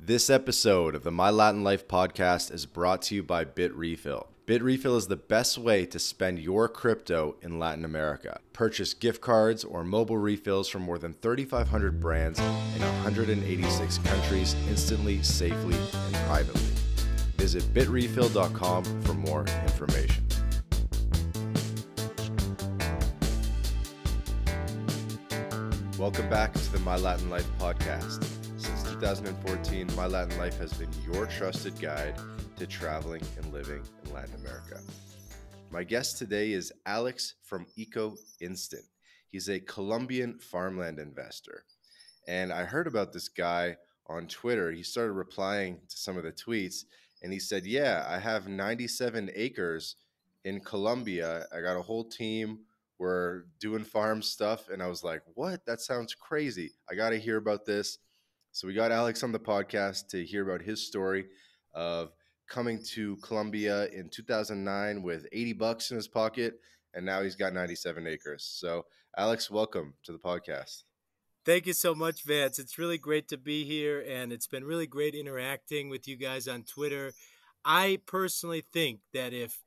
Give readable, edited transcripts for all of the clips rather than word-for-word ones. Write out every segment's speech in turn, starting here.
This episode of the My Latin Life podcast is brought to you by BitRefill. BitRefill is the best way to spend your crypto in Latin America. Purchase gift cards or mobile refills from more than 3,500 brands in 186 countries instantly, safely, and privately. Visit bitrefill.com for more information. Welcome back to the My Latin Life podcast. Since 2014, My Latin Life has been your trusted guide to traveling and living in Latin America. My guest today is Alex from Eco Instant. He's a Colombian farmland investor. And I heard about this guy on Twitter. He started replying to some of the tweets, and he said, yeah, I have 97 acres in Colombia. I got a whole team. We're doing farm stuff. And I was like, what? That sounds crazy. I got to hear about this. So we got Alex on the podcast to hear about his story of coming to Colombia in 2009 with 80 bucks in his pocket, and now he's got 97 acres. So Alex, welcome to the podcast. Thank you so much, Vance. It's really great to be here, and it's been really great interacting with you guys on Twitter. I personally think that if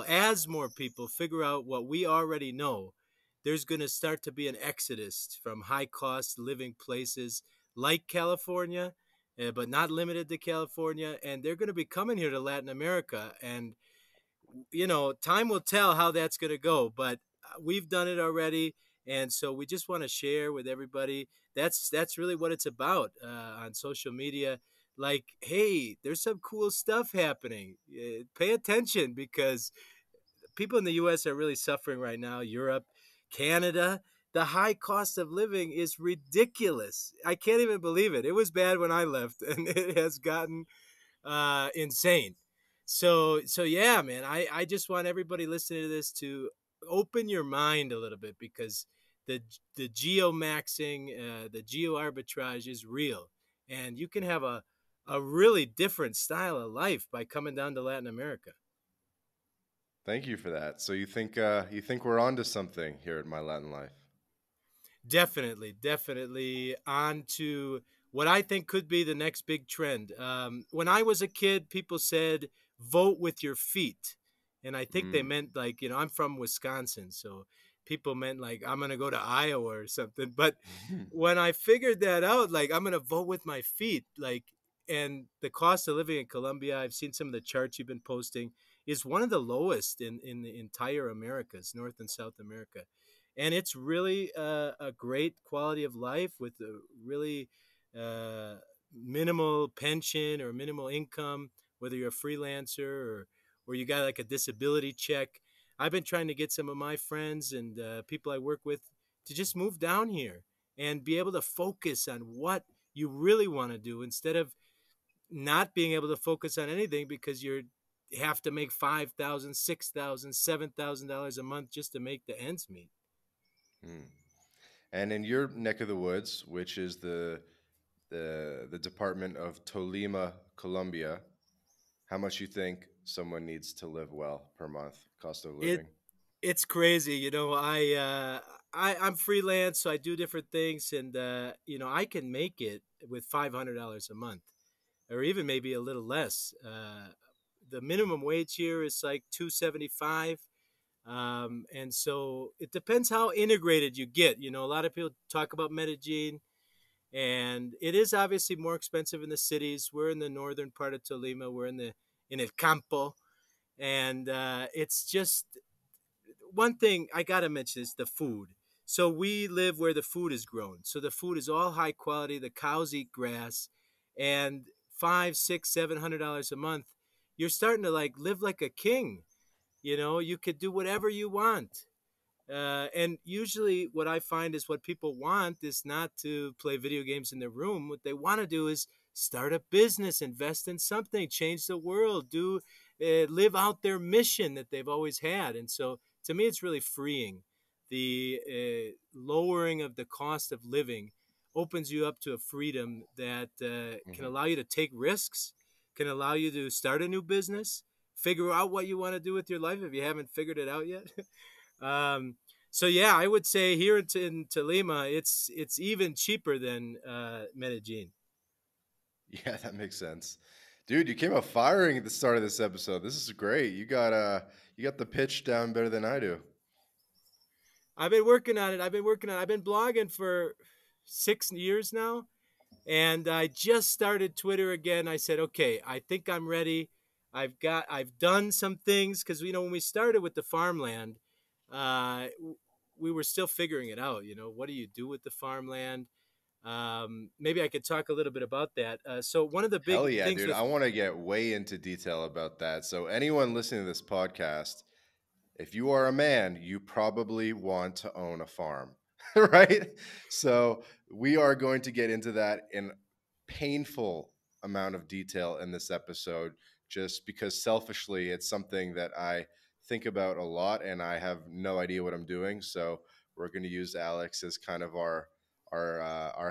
as more people figure out what we already know, there's going to start to be an exodus from high-cost living places like California, but not limited to California, and they're going to be coming here to Latin America. And, time will tell how that's going to go, but we've done it already. And so we just want to share with everybody. That's really what it's about on social media. Like, hey, there's some cool stuff happening. Pay attention, because people in the U.S. are really suffering right now. Europe, Canada, the high cost of living is ridiculous. I can't even believe it. It was bad when I left, and it has gotten insane. So yeah, man, I just want everybody listening to this to open your mind a little bit, because the geo-maxing, the geo-arbitrage is real. And you can have a really different style of life by coming down to Latin America. Thank you for that. So you think we're onto something here at My Latin Life? Definitely on to what I think could be the next big trend. When I was a kid, people said, vote with your feet. And I think they meant, like, I'm from Wisconsin, so people meant like I'm going to go to Iowa or something. But when I figured that out, like, I'm going to vote with my feet, like, and the cost of living in Colombia, I've seen some of the charts you've been posting, is one of the lowest in the entire Americas, North and South America. And it's really a great quality of life with a really minimal pension or minimal income, whether you're a freelancer or you got like a disability check. I've been trying to get some of my friends and people I work with to just move down here and be able to focus on what you really want to do, instead of not being able to focus on anything because you have to make $5,000, $6,000, $7,000 a month just to make the ends meet. And in your neck of the woods, which is the department of Tolima, Colombia, how much you think someone needs to live well per month, cost of living? It's crazy. I'm freelance, so I do different things, and I can make it with $500 a month, or even maybe a little less. The minimum wage here is like $275. And so it depends how integrated you get. A lot of people talk about Medellin, and it is obviously more expensive in the cities. We're in the northern part of Tolima. We're in El Campo. And it's just one thing I got to mention is the food. So we live where the food is grown. So the food is all high quality. The cows eat grass, and $500, $600, $700 a month, you're starting to like live like a king. You could do whatever you want. And usually what I find is what people want is not to play video games in their room. What they want to do is start a business, invest in something, change the world, live out their mission that they've always had. And so to me, it's really freeing. The lowering of the cost of living opens you up to a freedom that can allow you to take risks, can allow you to start a new business, figure out what you want to do with your life if you haven't figured it out yet. So yeah, I would say here in Tolima, it's even cheaper than Medellin. Yeah, that makes sense. Dude, you came up firing at the start of this episode. This is great. You got the pitch down better than I do. I've been working on it. I've been blogging for 6 years now, and I just started Twitter again. I said, okay, I think I'm ready. I've done some things because when we started with the farmland, uh, we were still figuring it out. What do you do with the farmland? Maybe I could talk a little bit about that. So one of the Hell big yeah, things dude. I with want to get way into detail about that. So anyone listening to this podcast, if you are a man, you probably want to own a farm, right? So we are going to get into that in painful amount of detail in this episode, just because selfishly it's something that I think about a lot and I have no idea what I'm doing. So we're going to use Alex as kind of our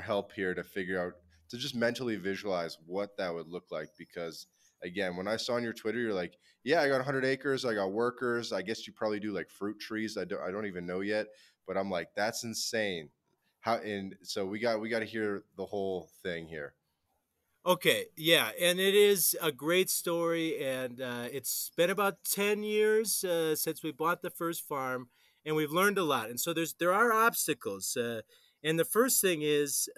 help here to figure out to just mentally visualize what that would look like. Because again, when I saw on your Twitter, you're like, yeah, I got 100 acres. I got workers. I guess you probably do like fruit trees. I don't even know yet, but I'm like, that's insane. How and so we got to hear the whole thing here. Okay, yeah, and it is a great story, and it's been about 10 years since we bought the first farm, and we've learned a lot. And so there are obstacles, and the first thing is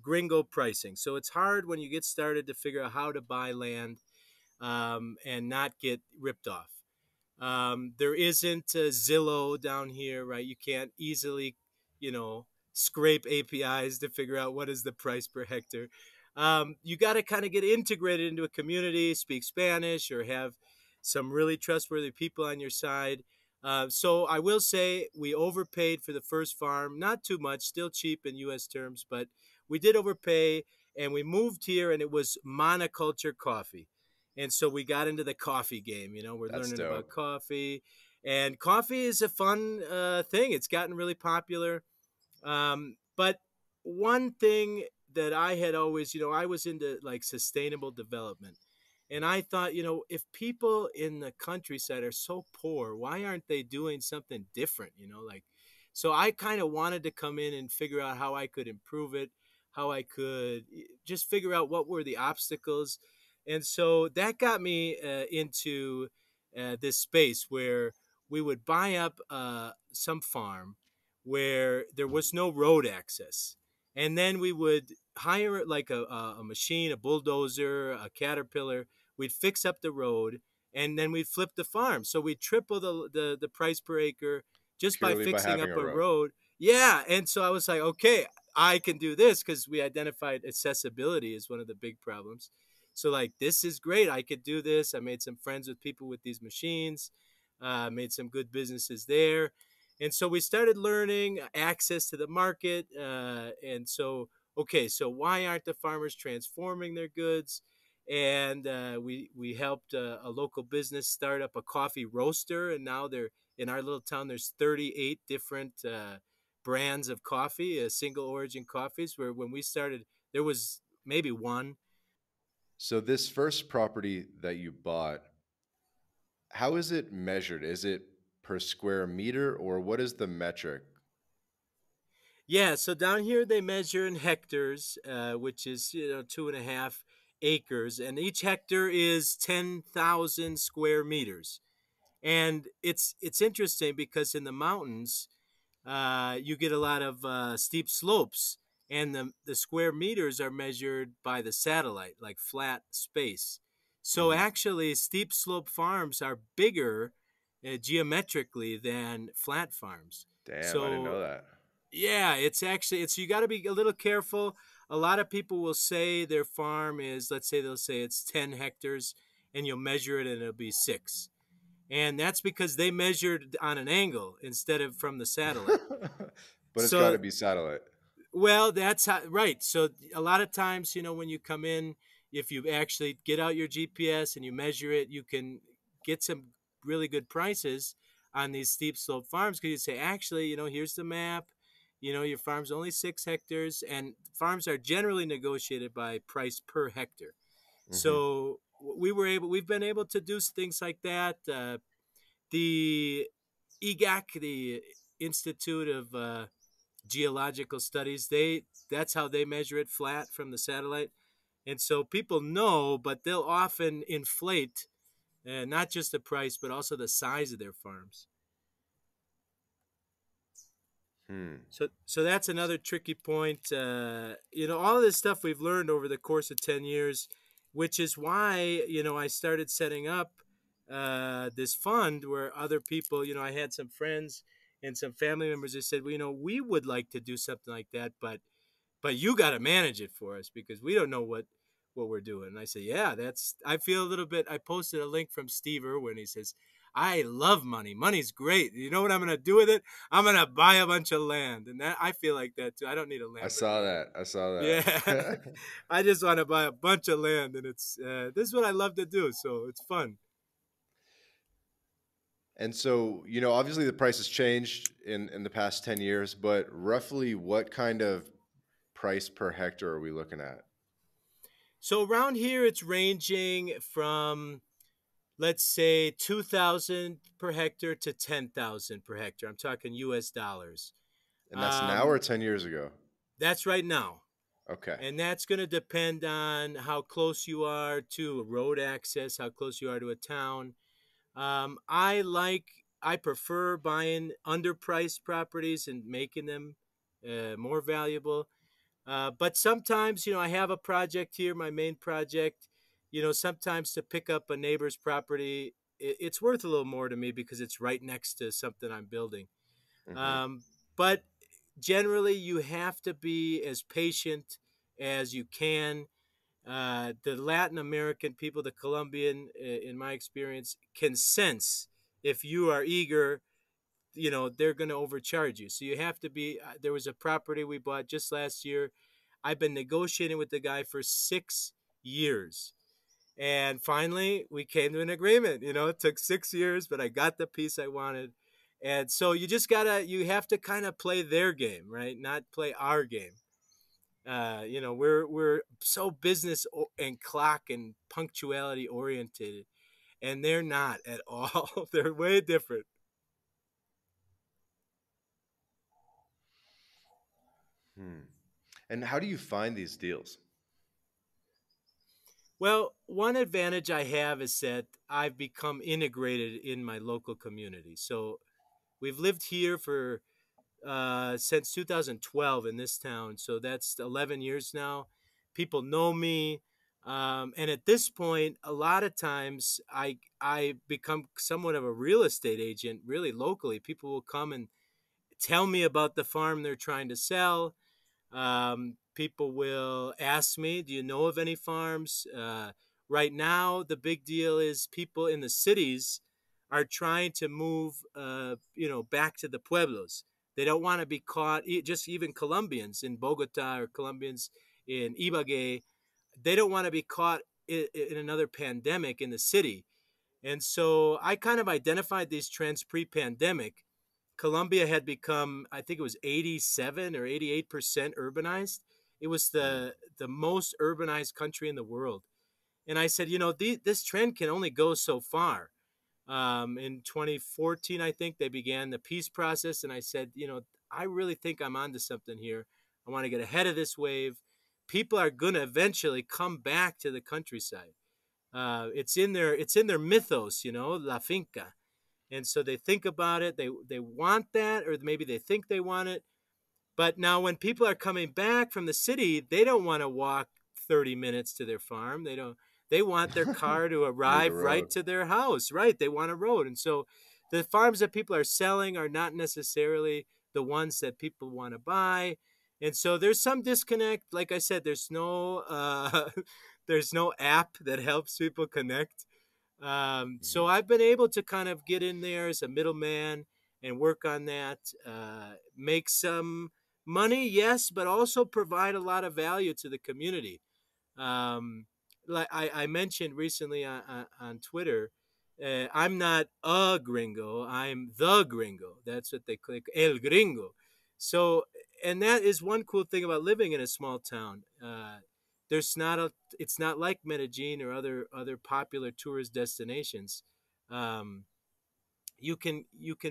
gringo pricing. So it's hard when you get started to figure out how to buy land and not get ripped off. There isn't a Zillow down here, right? You can't easily, you know, scrape APIs to figure out what is the price per hectare. You got to kind of get integrated into a community, speak Spanish, or have some really trustworthy people on your side. So I will say we overpaid for the first farm, not too much, still cheap in U.S. terms, but we did overpay, and we moved here, and it was monoculture coffee. And so we got into the coffee game. We're That's learning about dope. coffee, and coffee is a fun thing. It's gotten really popular. But one thing that I had always, I was into like sustainable development. And I thought, if people in the countryside are so poor, why aren't they doing something different? So I kind of wanted to come in and figure out how I could improve it, how I could just figure out what were the obstacles. And so that got me into this space where we would buy up some farm where there was no road access. And then we would hire like a machine, a bulldozer, a caterpillar. We'd fix up the road, and then we'd flip the farm. So we'd triple the price per acre just by Purely by fixing having up a a road. road. Yeah. And so I was like, okay, I can do this because we identified accessibility as one of the big problems. So, like, this is great. I could do this. I made some friends with people with these machines, made some good businesses there. And so we started learning access to the market. And so, okay, so why aren't the farmers transforming their goods? And we helped a local business start up a coffee roaster, and now they're in our little town. There's 38 different brands of coffee, single origin coffees. Where when we started, there was maybe one. So this first property that you bought, how is it measured? Is it per square meter or what is the metric? Yeah, so down here they measure in hectares, which is 2.5 acres, and each hectare is 10,000 square meters. And it's interesting because in the mountains, you get a lot of steep slopes, and the square meters are measured by the satellite, like flat space. So Hmm. actually, steep slope farms are bigger geometrically than flat farms. Damn, I didn't So know that. yeah, it's you got to be a little careful. A lot of people will say their farm is, let's say they'll say it's 10 hectares, and you'll measure it and it'll be 6. And that's because they measured on an angle instead of from the satellite. But it's got So to be satellite. well, that's how, right. So a lot of times, when you come in, if you actually get out your GPS and you measure it, you can get some really good prices on these steep slope farms because you say, actually, here's the map. Your farm's only 6 hectares, and farms are generally negotiated by price per hectare. Hmm. So we've been able to do things like that. The EGAC, the Institute of Geological Studies, that's how they measure it flat from the satellite. And so people know, but they'll often inflate not just the price, but also the size of their farms. Hmm. So that's another tricky point. All of this stuff we've learned over the course of 10 years, which is why I started setting up this fund where other people, I had some friends and some family members that said, well, we would like to do something like that, but you got to manage it for us because we don't know what we're doing. And I say, yeah, that's. I feel a little bit. I posted a link from Steve Irwin. He says, I love money. Money's great. You know what I'm gonna do with it? I'm gonna buy a bunch of land, and that I feel like that too. I don't need a I saw Lamborghini. that. I saw Yeah, that. I just want to buy a bunch of land, and it's this is what I love to do. So it's fun. And so, obviously the price has changed in the past 10 years, but roughly what kind of price per hectare are we looking at? So around here, it's ranging from let's say 2,000 per hectare to 10,000 per hectare. I'm talking U.S. dollars. And that's now or Um, 10 years ago? that's right now. Okay. And that's going to depend on how close you are to road access, how close you are to a town. I prefer buying underpriced properties and making them more valuable. But sometimes, I have a project here, my main project. Sometimes to pick up a neighbor's property, it's worth a little more to me because it's right next to something I'm building. Hmm. Um, but generally, you have to be as patient as you can. The Latin American people, the Colombian, in my experience, can sense if you are eager. They're going to overcharge you. So you have to be. There was a property we bought just last year. I've been negotiating with the guy for 6 years. And finally, we came to an agreement. It took 6 years, but I got the piece I wanted. And so you have to kind of play their game, right? Not play our game. We're so and clock and punctuality oriented, and they're not at all. They're way different. Hmm. And how do you find these deals? Well, one advantage I have is that I've become integrated in my local community. So we've lived here for since 2012 in this town. So that's 11 years now. People know me. And at this point, a lot of times I become somewhat of a real estate agent, really locally. People will come and tell me about the farm they're trying to sell. People will ask me, "Do you know of any farms?" Right now, the big deal is people in the cities are trying to move, back to the pueblos. They don't want to be caught. Just even Colombians in Bogota or Colombians in Ibagué, they don't want to be caught in another pandemic in the city. And so I kind of identified these trends pre-pandemic. Colombia had become, I think it was 87 or 88% urbanized. It was Hmm. the most urbanized country in the world. And I said, this trend can only go so far. In 2014, I think they began the peace process, and I said, I really think I'm onto something here. I want to get ahead of this wave. People are going to eventually come back to the countryside. It's in their mythos, la finca, and so they think about it. They want that, or maybe they think they want it. But now, when people are coming back from the city, they don't want to walk 30 minutes to their farm. They don't. They want their car to They need a arrive right road. to their house. Right? They want a road, and so the farms that people are selling are not necessarily the ones that people want to buy. And so there's some disconnect. Like I said, there's no there's no app that helps people connect. So Mhm. I've been able to kind of get in there as a middleman and work on that, make some money, yes, but also provide a lot of value to the community. Um, like I mentioned recently on Twitter, I'm not a gringo, I'm the gringo. That's what they click, el gringo. So, and that is one cool thing about living in a small town. There's not a, it's not like Medellin or other popular tourist destinations. Um, you can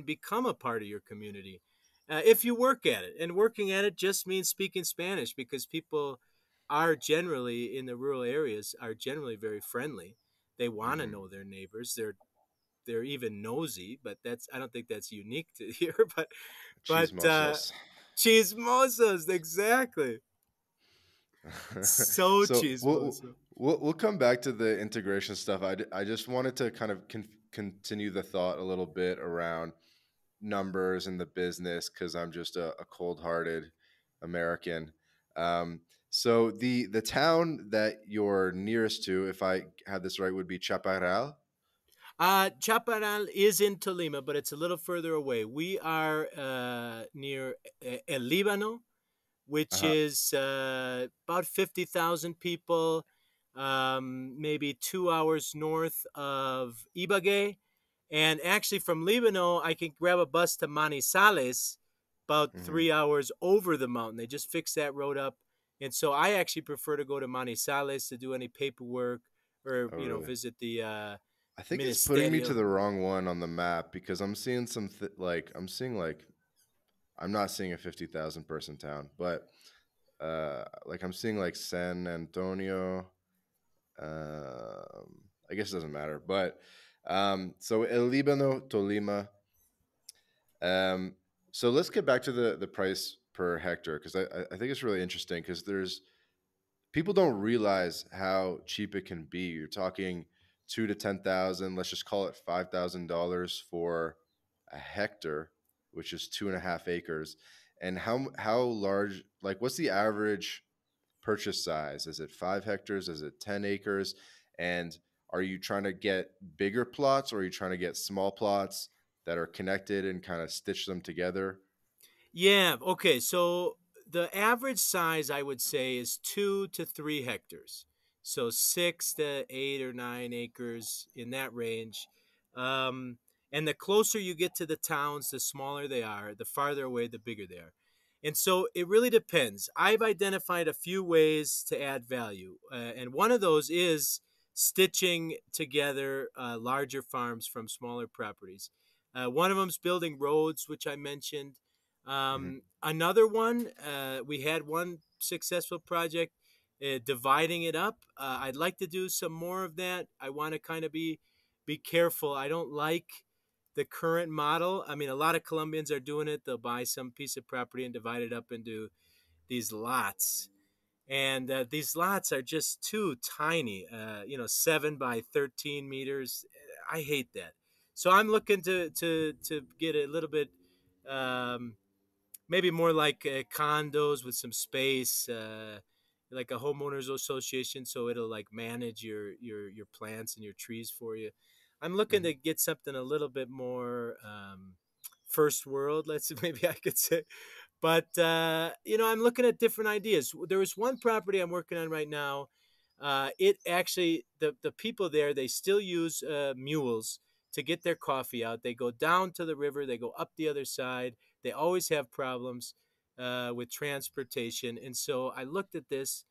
become a part of your community if you work at it, and working at it just means speaking Spanish because people are generally in the rural areas are generally very friendly. They want to Hmm. know their neighbors. They're even nosy, but that's I don't think that's unique to here. But Chismosos. chismosos, exactly. So So chismoso. we'll come back to the integration stuff. I just wanted to kind of continue the thought a little bit around numbers and the business because I'm just a cold-hearted American. Um, so the town that you're nearest to, if I have this right, would be Chaparral. Chaparral is in Tolima, but it's a little further away. We are near El Líbano, which Uh-huh. is about 50,000 people, maybe 2 hours north of Ibagué. And actually, from Líbano, I can grab a bus to Manizales, about Hmm. 3 hours over the mountain. They just fixed that road up. And so I actually prefer to go to Manizales to do any paperwork or, Oh, really? visit the I think it's putting me to Ministerio. the wrong one on the map because I'm seeing like I'm seeing like I'm not seeing a 50,000 person town, but like I'm seeing like San Antonio. I guess it doesn't matter, but so El Líbano, Tolima. Um, so let's get back to the price per hectare because I think it's really interesting because there's people don't realize how cheap it can be. You're talking 2 to 10,000. Let's just call it $5,000 for a hectare, which is 2.5 acres. And how large? Like, what's the average purchase size? Is it 5 hectares? Is it 10 acres? And are you trying to get bigger plots, or are you trying to get small plots that are connected and kind of stitch them together? Yeah. Okay. So the average size I would say is 2 to 3 hectares. So 6 to 8 or 9 acres in that range. Um, and the closer you get to the towns, the smaller they are. The farther away, the bigger they are. And so it really depends. I've identified a few ways to add value. And one of those is stitching together larger farms from smaller properties. One of them is building roads, which I mentioned. Hmm. Another one, we had one successful project dividing it up. I'd like to do some more of that. I want to kind of be careful. I don't like the current model. I mean, a lot of Colombians are doing it. They'll buy some piece of property and divide it up into these lots. And these lots are just too tiny, 7 by 13 meters. I hate that. So I'm looking to get a little bit um, maybe more like condos with some space, like a homeowners association, so it'll like manage your plants and your trees for you. I'm looking Hmm. to get something a little bit more first world, let's maybe I could say. But I'm looking at different ideas. There was one property I'm working on right now. It actually the people there, they still use mules to get their coffee out. They go down to the river. They go up the other side. They always have problems with transportation. And so I looked at this.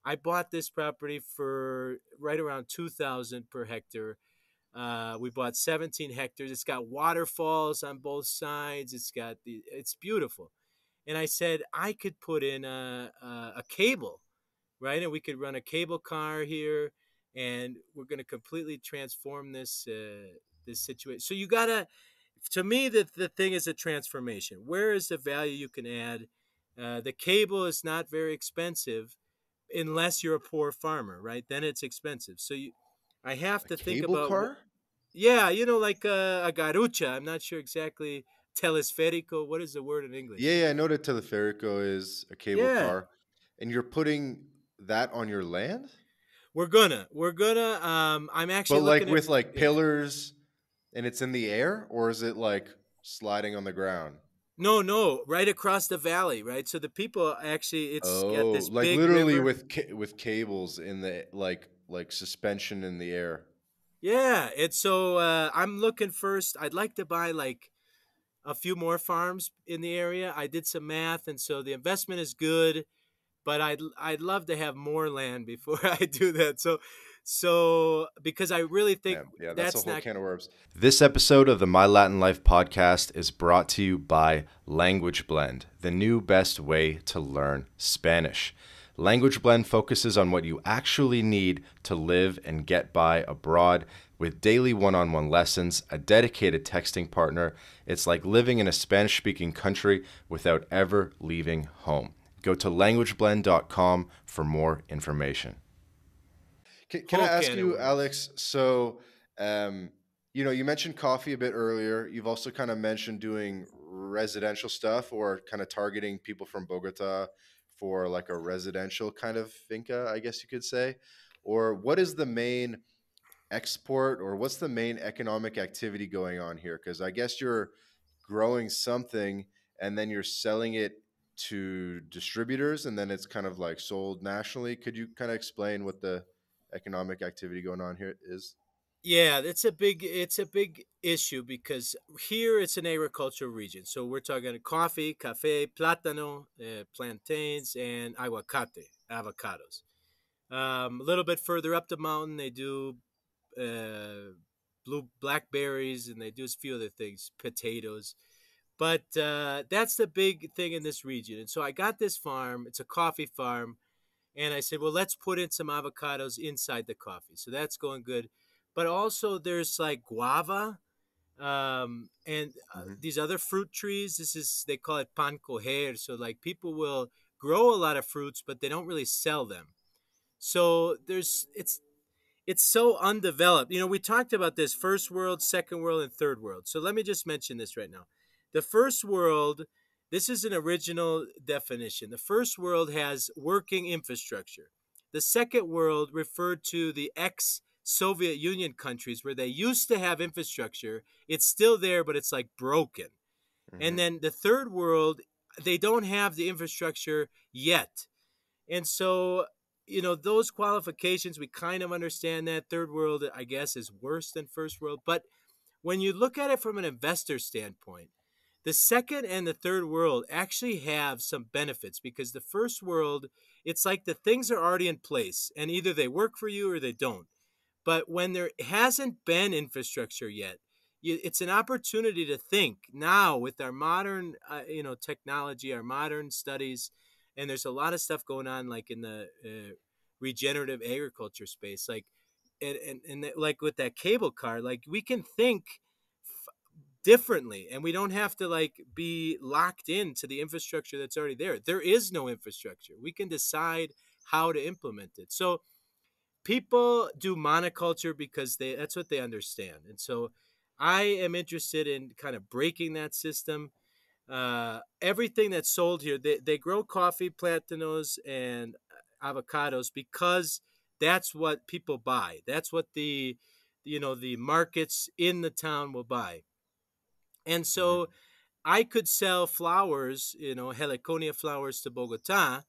I bought this property for right around 2,000 per hectare. We bought 17 hectares. It's got waterfalls on both sides. It's beautiful. And I said I could put in a cable, right? And we could run a cable car here, and we're going to completely transform this situation. So you gotta, to me, the thing is a transformation. Where is the value you can add? The cable is not very expensive unless you're a poor farmer, right? Then it's expensive. I have A to think cable about car? yeah, like a garucha. I'm not sure exactly. Telesférico. What is the word in English? Yeah, I know that teleférico is a cable Yeah, car, and you're putting that on your land, we're gonna. I'm but actually like looking at with like yeah. pillars, and it's in the air, or is it like sliding on the ground? No, no, right across the valley, right? So the people actually, it's got Oh, this like big literally river. with with cables in the like suspension in the air. Yeah, and so I'm looking first. I'd like to buy like a few more farms in the area. I did some math, and so the investment is good, but I'd love to have more land before I do that. So because I really think Man, yeah, that's a that's whole not can of worms. This episode of the My Latin Life podcast is brought to you by Language Blend, the new best way to learn Spanish. Language Blend focuses on what you actually need to live and get by abroad with daily one-on-one lessons, a dedicated texting partner. It's like living in a Spanish-speaking country without ever leaving home. Go to languageblend.com for more information. Can I Whole ask can of you, worms. Alex? So, um, you mentioned coffee a bit earlier. You've also kind of mentioned doing residential stuff or kind of targeting people from Bogota for like a residential kind of finca, I guess you could say. Or what is the main export or what's the main economic activity going on here? Because I guess you're growing something and then you're selling it to distributors and then it's kind of like sold nationally. Could you kind of explain what the economic activity going on here is? Yeah, it's a big issue because here it's an agricultural region. So we're talking coffee, cafe, plátano, plantains, and aguacate, avocados. A little bit further up the mountain, they do blue blackberries, and they do a few other things, potatoes. But that's the big thing in this region. And so I got this farm. It's a coffee farm, and I said, well, let's put in some avocados inside the coffee. So that's going good. But also, there's like guava and Hmm. these other fruit trees. This is, they call it pan coger. So, like, people will grow a lot of fruits, but they don't really sell them. So, it's so undeveloped. We talked about this first world, second world, and third world. So let me just mention this right now. The first world, this is an original definition. The first world has working infrastructure. The second world referred to the ex Soviet Union countries where they used to have infrastructure. It's still there, but it's like broken. And Hmm. then the third world, they don't have the infrastructure yet. And so, those qualifications, we kind of understand that. Third world, I guess, is worse than first world. But when you look at it from an investor standpoint, the second and the third world actually have some benefits because the first world, it's like the things are already in place and either they work for you or they don't. But when there hasn't been infrastructure yet, it's an opportunity to think now with our modern, technology, our modern studies, and there's a lot of stuff going on, like in the regenerative agriculture space, like like with that cable car, like we can think differently, and we don't have to like be locked into the infrastructure that's already there. There is no infrastructure. We can decide how to implement it. So people do monoculture because that's what they understand. And so I am interested in kind of breaking that system. Everything that's sold here, they grow coffee, plantanos, and avocados because that's what people buy. That's what the markets in the town will buy. And Hmm. so I could sell flowers, heliconia flowers to Bogota.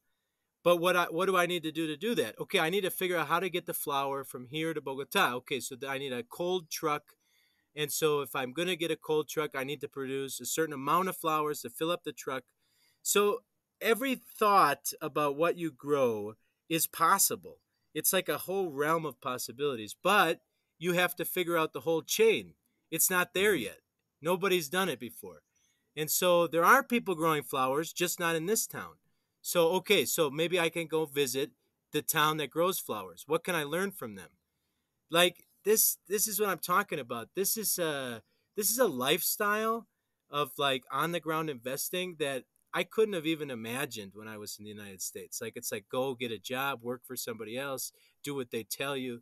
But what do I need to do that? Okay, I need to figure out how to get the flour from here to Bogota. Okay, so I need a cold truck, and so if I'm going to get a cold truck, I need to produce a certain amount of flowers to fill up the truck. So every thought about what you grow is possible. It's like a whole realm of possibilities, but you have to figure out the whole chain. It's not there Hmm. yet. Nobody's done it before. And so there are people growing flowers, just not in this town. So, okay, so maybe I can go visit the town that grows flowers. What can I learn from them? Like this is what I'm talking about. This is a lifestyle of like on the ground investing that I couldn't have even imagined when I was in the United States. Like it's like go get a job, work for somebody else, do what they tell you.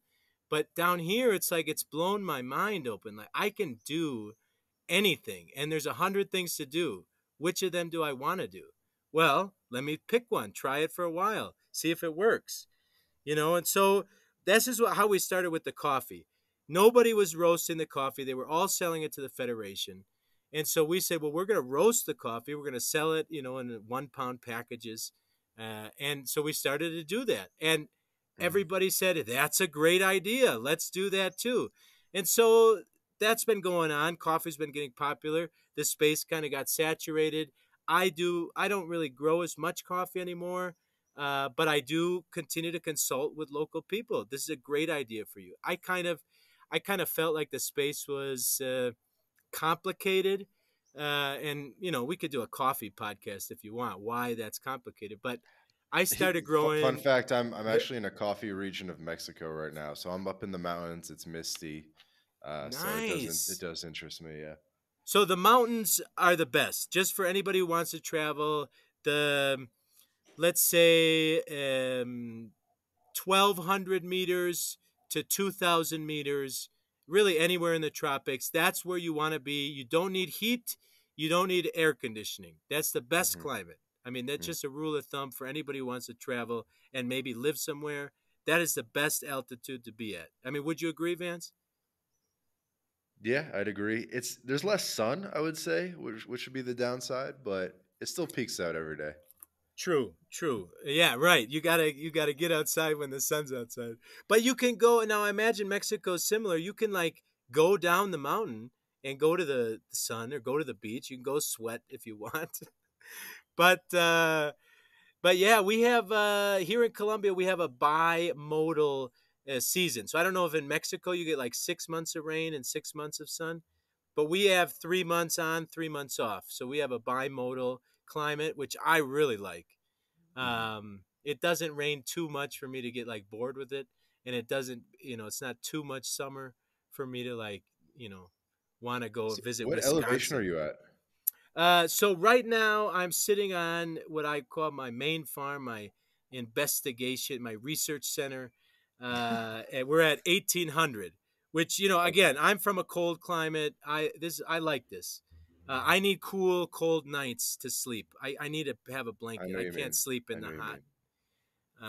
But down here it's like it's blown my mind open. Like I can do anything and there's 100 things to do. Which of them do I want to do? Well, let me pick one, try it for a while, see if it works. And so this is how we started with the coffee. Nobody was roasting the coffee. They were all selling it to the Federation. And so we said, well, we're going to roast the coffee. We're going to sell it, in 1 pound packages. And so we started to do that. And Hmm. everybody said, that's a great idea. Let's do that too. And so that's been going on. Coffee's been getting popular. The space kind of got saturated. I don't really grow as much coffee anymore, but I do continue to consult with local people. This is a great idea for you. I kind of felt like the space was complicated, and we could do a coffee podcast if you want. Why that's complicated, but I started Fun growing. fact: I'm actually in a coffee region of Mexico right now, so I'm up in the mountains. It's misty, so it Nice. does interest me. Yeah. So the mountains are the best. Just for anybody who wants to travel, the let's say 1,200 meters to 2,000 meters, really anywhere in the tropics. That's where you want to be. You don't need heat. You don't need air conditioning. That's the best Hmm. climate. I mean, that's just a rule of thumb for anybody who wants to travel and maybe live somewhere. That is the best altitude to be at. I mean, would you agree, Vance? Yeah, I'd agree. It's there's less sun, I would say, which would be the downside, but it still peaks out every day. True, true. Yeah, right. You gotta get outside when the sun's outside. But you can go now. I imagine Mexico's similar. You can like go down the mountain and go to the sun or go to the beach. You can go sweat if you want. but uh, but yeah, we have here in Colombia we have a bimodal season. So I don't know if in Mexico you get like 6 months of rain and 6 months of sun, but we have 3 months on, 3 months off. So we have a bimodal climate, which I really like. Hmm. It doesn't rain too much for me to get like bored with it, and it doesn't, it's not too much summer for me to like, you know, want to go See, visit what elevation are Wisconsin. you at? So right now I'm sitting on what I call my main farm, my investigation, my research center, and we're at 1800, which Okay, again, I'm from a cold climate. I like this. I need cool, cold nights to sleep. I need to have a I blanket. know I you can't mean. sleep I in know the you hot. mean.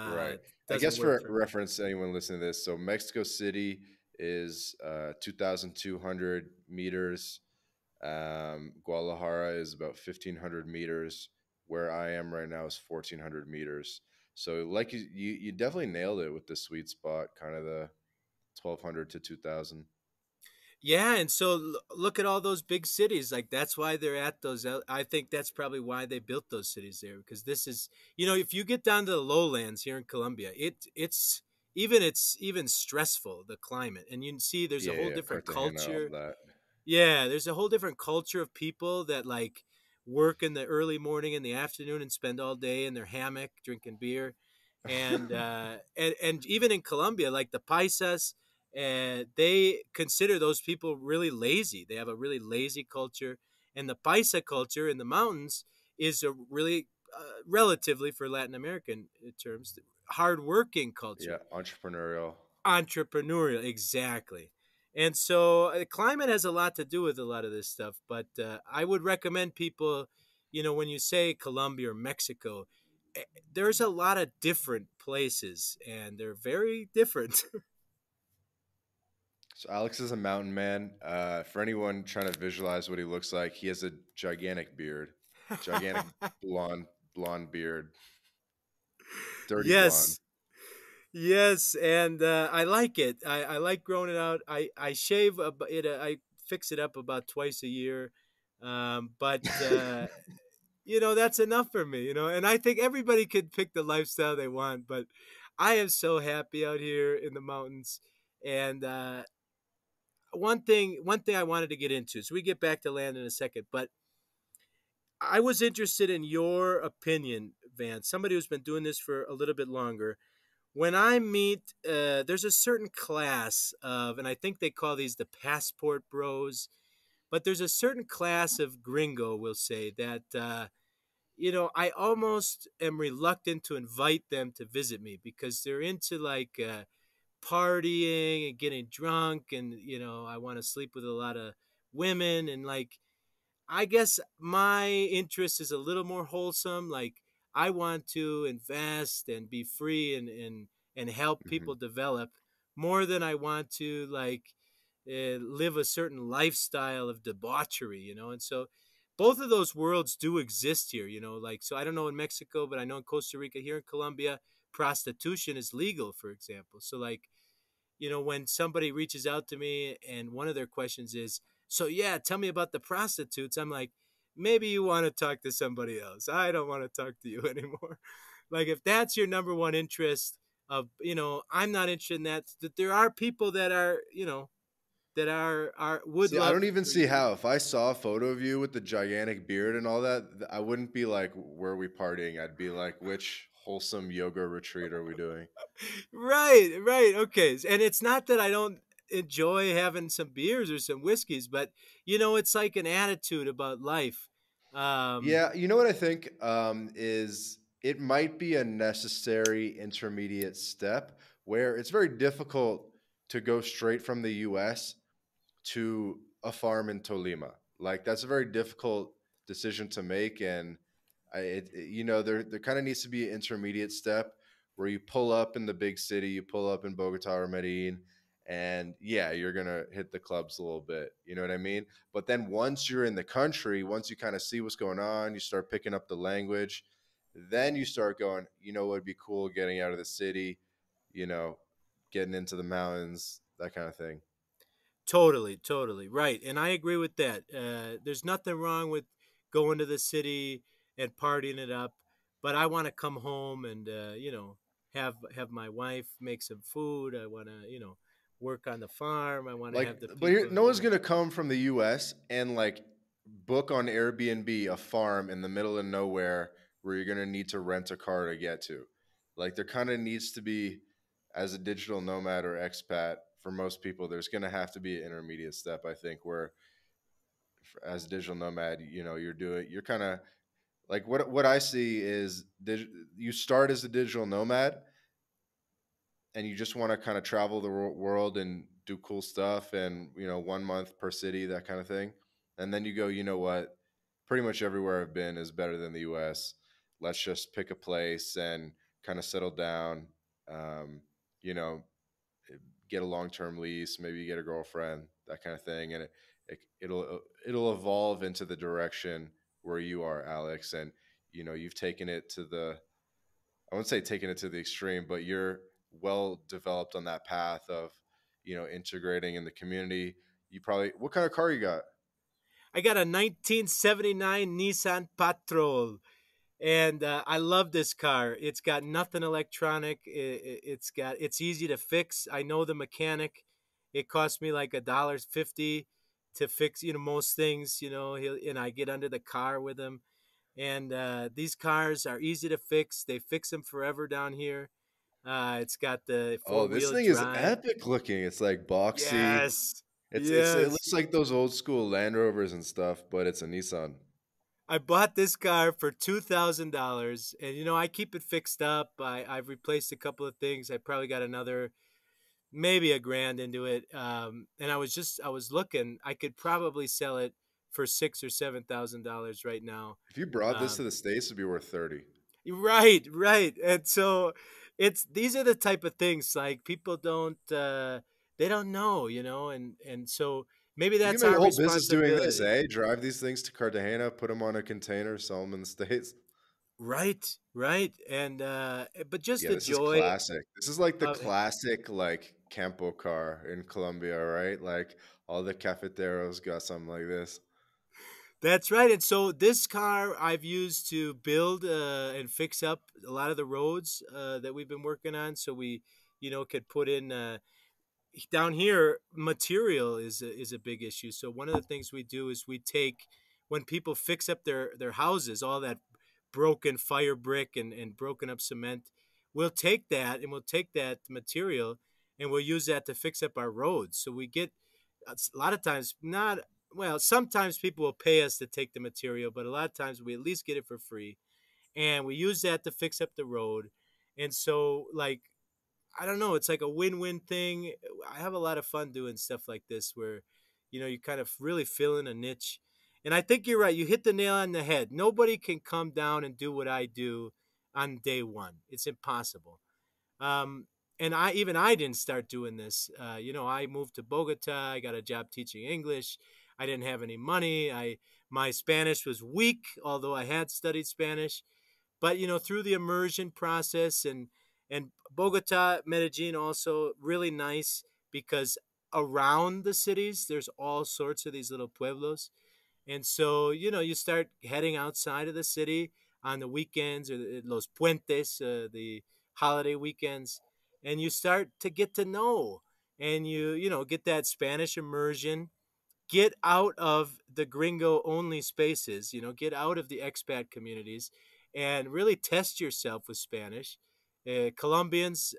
Right. I Doesn't guess work for for me. reference, to anyone listening to this, so Mexico City is 2,200 meters. Guadalajara is about 1,500 meters. Where I am right now is 1,400 meters. So, like you definitely nailed it with the sweet spot, kind of the 1,200 to 2,000. Yeah, and so look at all those big cities. Like that's why they're at those. I think that's probably why they built those cities there because this is, if you get down to the lowlands here in Colombia, it's even stressful the climate, and you can see there's a Yeah, whole yeah, different Cartagena, all culture. that. Yeah, there's a whole different culture of people that like work in the early morning and the afternoon and spend all day in their hammock drinking beer, and even in Colombia, like the paisas, they consider those people really lazy. They have a really lazy culture, and the paisa culture in the mountains is a really relatively for Latin American terms hardworking Yeah, culture, entrepreneurial. entrepreneurial, exactly. And so climate has a lot to do with a lot of this stuff, but I would recommend people, when you say Colombia or Mexico, there's a lot of different places and they're very different. So Alex is a mountain man. For anyone trying to visualize what he looks like, he has a gigantic beard, gigantic blonde blonde beard, dirty blonde. Yes. Yes, and I like it. I like growing it out. I shave it. I fix it up about twice a year, but that's enough for me. And I think everybody could pick the lifestyle they want. But I am so happy out here in the mountains. And one thing I wanted to get into. So we get back to land in a second, but I was interested in your opinion, Vance. Somebody who's been doing this for a little bit longer when I meet, there's a certain class of, and I think they call these the passport bros, but there's a certain class of gringo, we'll say, that, I almost am reluctant to invite them to visit me because they're into like partying and getting drunk, and, I want to sleep with a lot of women, and like, I guess my interest is a little more wholesome. Like I want to invest and be free and help Hmm. people develop more than I want to like live a certain lifestyle of debauchery. And so both of those worlds do exist here. Like so I don't know in Mexico, but I know in Costa Rica, here in Colombia, prostitution is legal, for example. So like when somebody reaches out to me and one of their questions is, so yeah, tell me about the prostitutes. I'm like, maybe you want to talk to somebody else. I don't want to talk to you anymore. Like if that's your number one interest of, I'm not interested in that there are people that are, that are would See, I love don't even for see you to. how. If I saw a photo of you with the gigantic beard and all that, I wouldn't be like, "Where are we partying?" I'd be like, "Which wholesome yoga retreat are we doing? Right, right. Okay. And it's not that I don't enjoy having some beers or some whiskeys, but it's like an attitude about life. Um, Yeah, you know what I think is it might be a necessary intermediate step where it's very difficult to go straight from the US to a farm in Tolima. Like that's a very difficult decision to make, and there kind of needs to be an intermediate step where you pull up in the big city, you pull up in Bogota or Medellin, and yeah, you're gonna hit the clubs a little bit. You know what I mean? But then once you're in the country, once you kind of see what's going on, you start picking up the language. Then you start going, you know, what would be cool getting out of the city, you know, getting into the mountains, that kind of thing. Totally, totally. Right. And I agree with that. There's nothing wrong with going to the city and partying it up, but I want to come home and have my wife make some food. I want to, work on the farm. I want to Like, have the but here, people, no one's gonna come from the U.S. and like book on Airbnb a farm in the middle of nowhere where you're gonna need to rent a car to get to. Like, there kind of needs to be, as a digital nomad or expat, for most people, there's gonna have to be an intermediate step. I think where, as a digital nomad, you know, you're kind of like what I see is you start as a digital nomad and you just want to kind of travel the world and do cool stuff and 1 month per city, that kind of thing, and then you go, you know what, pretty much everywhere I've been is better than the US. Let's just pick a place and kind of settle down. um, you know get a long-term lease, maybe you get a girlfriend, that kind of thing, and it'll evolve into the direction where you are, Alex. And you've taken it to the, I wouldn't say taking it to the extreme, but you're well developed on that path of, integrating in the community. You probably, what kind of car you got? I got a 1979 Nissan Patrol, and I love this car. It's got nothing electronic. It's easy to fix. I know the mechanic. It cost me like $1.50 to fix most things. And I get under the car with him. And these cars are easy to fix. They fix them forever down here. It's got the four Oh, this wheel thing is drive. epic looking. It's like boxy. Yes, It yes. looks like those old school Land Rovers and stuff, but it's a Nissan. I bought this car for $2,000, and I keep it fixed up. I've replaced a couple of things. I probably got another maybe a grand into it. And I was looking. I could probably sell it for $6,000 or $7,000 right now. If you brought this to Um, the States, it'd be worth 30. right, right. And so these are the type of things like people don't they don't know, and so maybe You can that's make a our whole business doing this, responsibility. eh? Drive these things to Cartagena, put them on a container, sell them in the States. Right, right. And but just Yeah, the this is joy classic. This is like the of it. classic like Campo car in Colombia, right? Like all the cafeteros got something like this. That's right. And so this car I've used to build and fix up a lot of the roads that we've been working on. So we, could put in down here. Material is a big issue. So one of the things we do is we take when people fix up their houses, all that broken fire brick and broken up cement. We'll take that and we'll take that material and we'll use that to fix up our roads. So we get a lot of times not well. Sometimes people will pay us to take the material, but a lot of times we at least get it for free, and we use that to fix up the road. And so, like, I don't know, it's like a win-win thing. I have a lot of fun doing stuff like this where, you kind of really fill in a niche. And I think you're right. You hit the nail on the head. Nobody can come down and do what I do on day one. It's impossible. Um, and I didn't start doing this. I moved to Bogota. I got a job teaching English. I didn't have any money. My Spanish was weak, although I had studied Spanish. But through the immersion process and Bogota, Medellin also really nice because around the cities there's all sorts of these little pueblos, and so you start heading outside of the city on the weekends or los puentes, the holiday weekends, and you start to get to know, and get that Spanish immersion, get out of the gringo only spaces, get out of the expat communities, and really test yourself with Spanish. Colombians,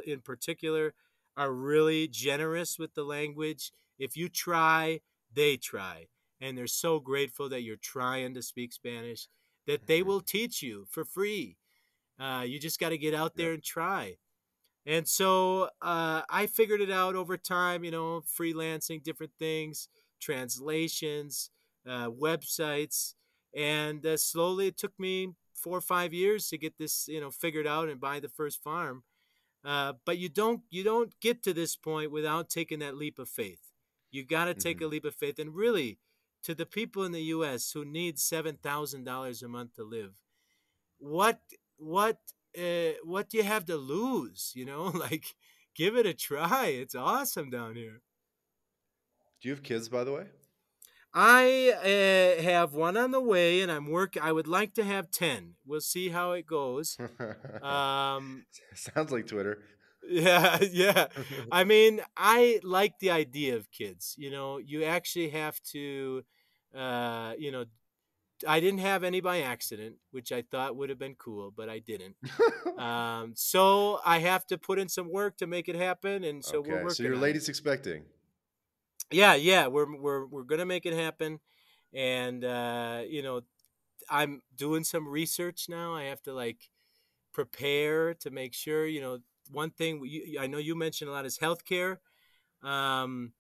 in particular, are really generous with the language. If you try, they try. And they're so grateful that you're trying to speak Spanish that they Hmm. will teach you for free. You just got to get out Yep. there and try. And so I figured it out over time, freelancing different things, translations, websites. And slowly it took me 4 or 5 years to get this, figured out and buy the first farm. But you don't get to this point without taking that leap of faith. You got to take a Hmm. leap of faith, and really, to the people in the U.S. who need $7,000 a month to live, what what what do you have to lose? Like, give it a try. It's awesome down here. Do you have kids, by the way? I have one on the way, and I would like to have 10. We'll see how it goes. Um, Sounds like Twitter. Yeah, yeah. I mean, I like the idea of kids. You actually have to, uh, you know, I didn't have any by accident, which I thought would have been cool, but I didn't. So I have to put in some work to make it happen, and so we're Okay, so working your on it. lady's expecting. Yeah, yeah, we're gonna make it happen, and I'm doing some research now. I have to like prepare to make sure. One thing I know you mentioned a lot is healthcare. Um,